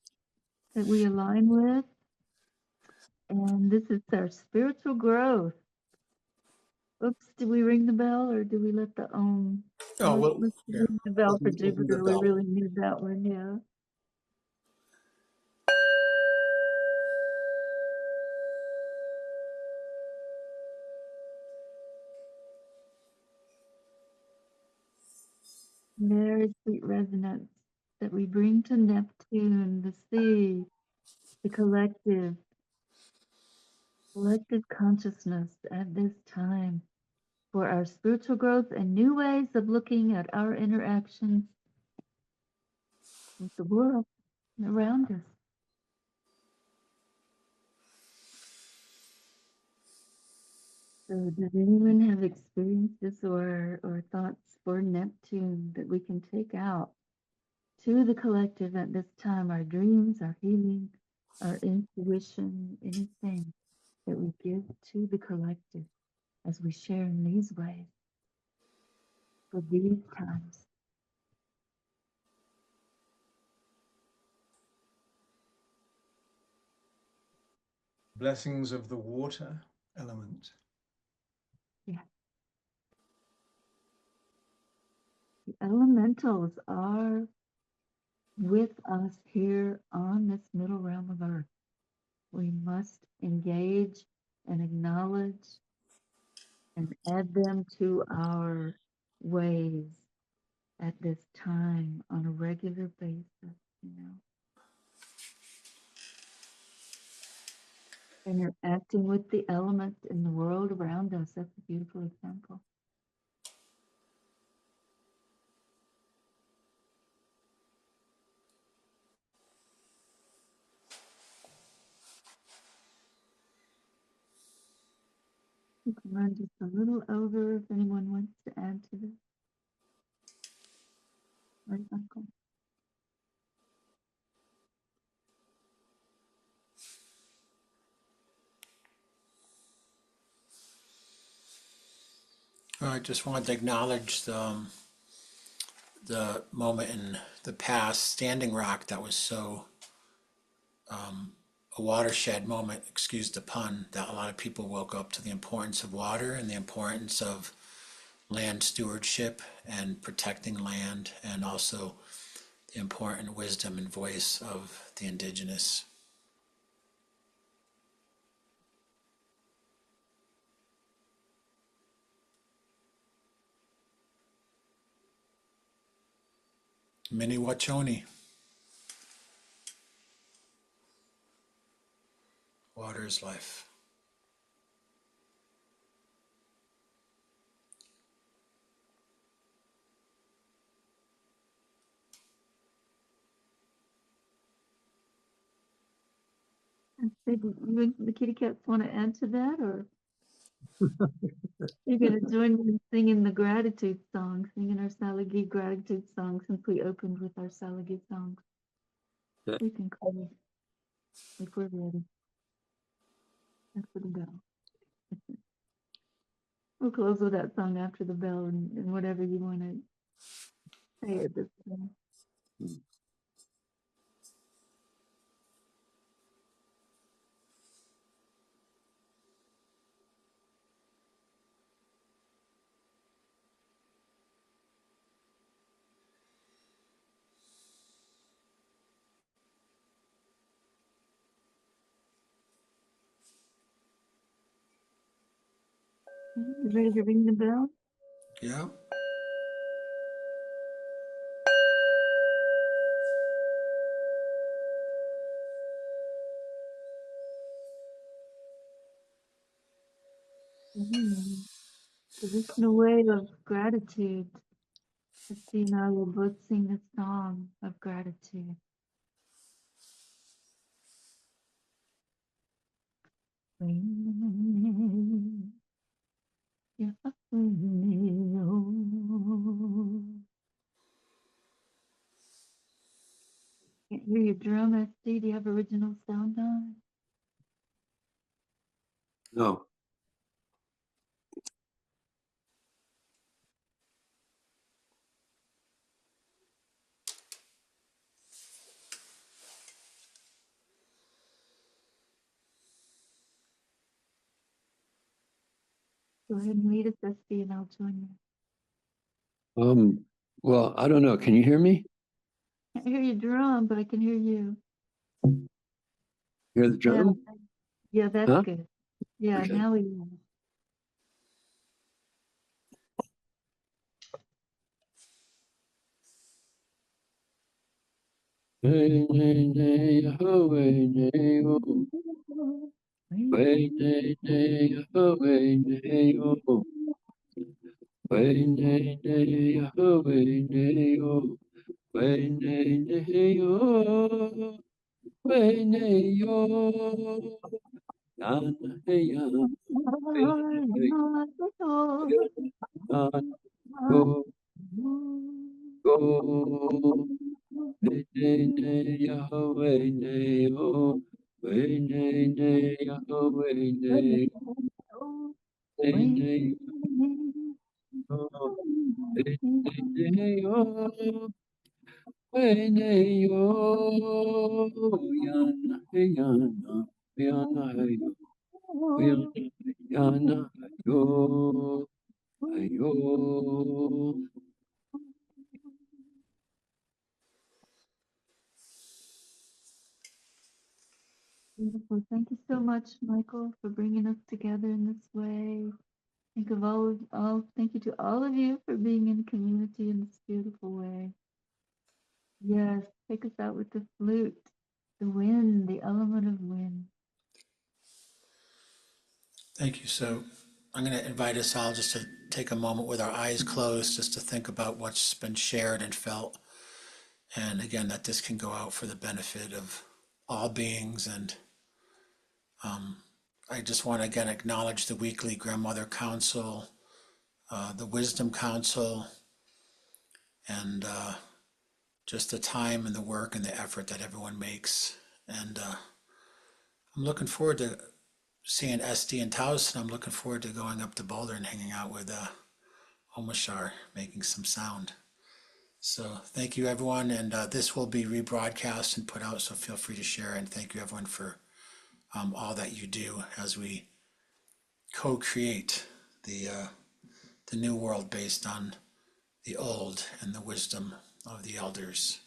that we align with. And this is our spiritual growth. Oops, do we ring the bell or do we let the Oh, well, let's yeah. ring the bell for We'll do the Jupiter. We bell. really need that one, yeah. Very sweet resonance that we bring to Neptune, the sea, the collective consciousness at this time for our spiritual growth and new ways of looking at our interactions with the world around us. So does anyone have experiences or thoughts for Neptune that we can take out to the collective at this time? Our dreams, our healing, our intuition, anything that we give to the collective as we share in these ways for these times. Blessings of the water element. Yeah. The elementals are with us here on this middle realm of Earth. We must engage and acknowledge and add them to our ways at this time on a regular basis, you know. Interacting with the elements in the world around us. That's a beautiful example. We can run just a little over if anyone wants to add to this. Right, Michael? I just wanted to acknowledge the moment in the past, Standing Rock, that was so a watershed moment, excuse the pun, that a lot of people woke up to the importance of water and the importance of land stewardship and protecting land, and also the important wisdom and voice of the indigenous. Mini Wachoni. Water is life. Do you, the kitty cats, want to add to that, or you're going to join me in singing the gratitude song, singing our Salagi gratitude song, since we opened with our Salagi song. Okay. We can close if we're ready. After the bell. We'll close with that song after the bell, and whatever you want to say at this time. You ready to ring the bell? Yeah. Traditional way of gratitude. Christina will both sing a song of gratitude. Can't hear your drum, SD. Do you have original sound on? No. Go ahead and lead us, SD, and I'll join you. Well, I don't know. Can you hear me? Can't hear your drum, but I can hear you. Hear the drum? Yeah, that's Huh? good. Yeah, Okay. now we Hey, nay, nay, ho, hey, nay, oh. Hey, nay, nay, ho, hey, nay, oh. Hey, nay, nay, ho, hey, nay, oh. Hey, nay, nay, oh. Hey, nay, oh. Yan, hey, yan. Hey, hey, yan, go, go. Hey, nay, nay, ho, hey, nay, oh. Hey, nay, nay, ho, hey, nay, hey, nay, oh. Hey, nay, oh. Hey, nay, oh. Yana, hey, yana. Yana, hey, yana, yana, yo, yo. Beautiful. Thank you so much, Michael, for bringing us together in this way. Thank you to all of you for being in community in this beautiful way. Yes, take us out with the flute, the wind, the element of wind. Thank you. So I'm going to invite us all just to take a moment with our eyes closed, just to think about what's been shared and felt. And again, that this can go out for the benefit of all beings. And I just want to again acknowledge the weekly Grandmother Council, the Wisdom Council, and just the time and the work and the effort that everyone makes. And I'm looking forward to seeing SD and Taos, and I'm looking forward to going up to Boulder and hanging out with Omashar, making some sound. So thank you, everyone. And this will be rebroadcast and put out, so feel free to share. And thank you, everyone, for all that you do as we co-create the new world based on the old and the wisdom of the elders.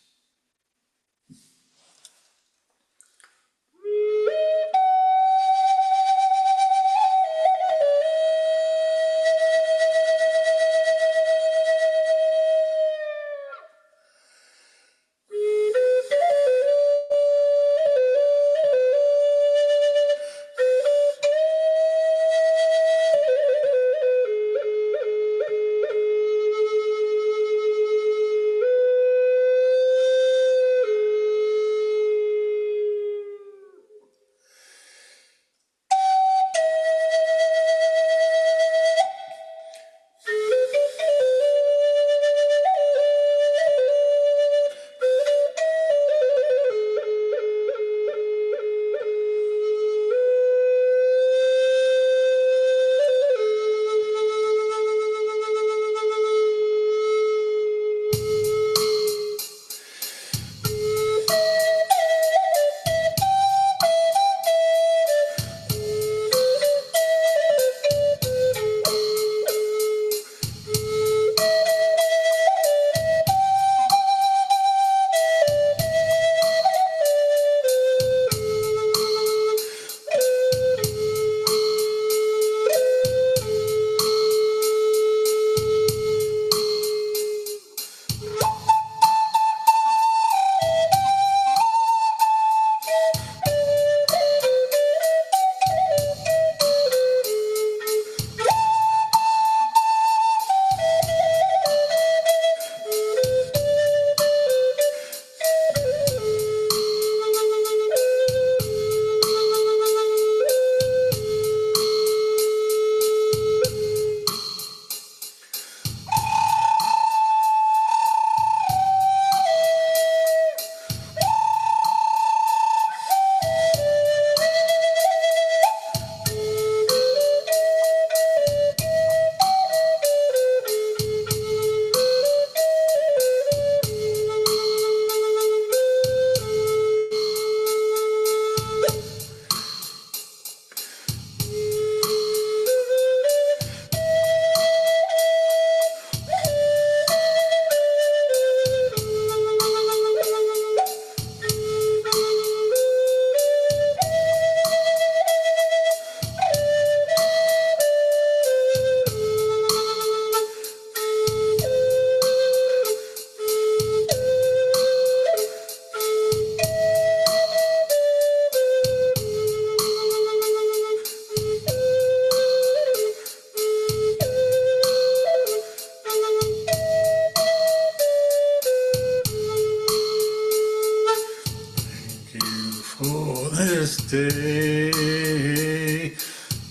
day.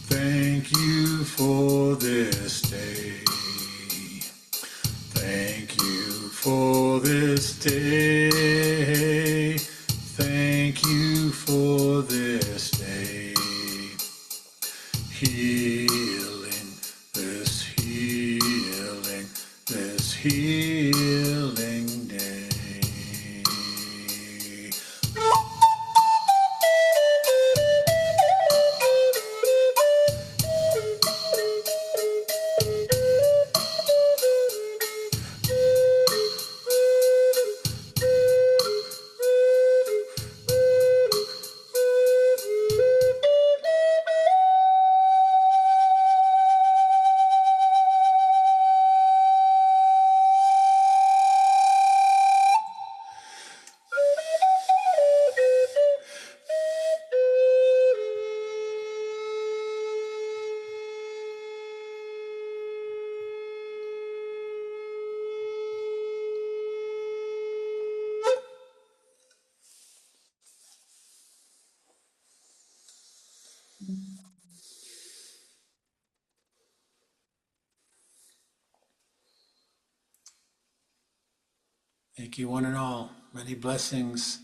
Thank you for this day. Thank you for this day. Thank you for this day. Healing, this healing, this healing day. Thank you, one and all. Many blessings.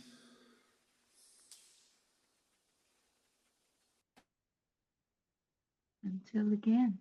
Until again.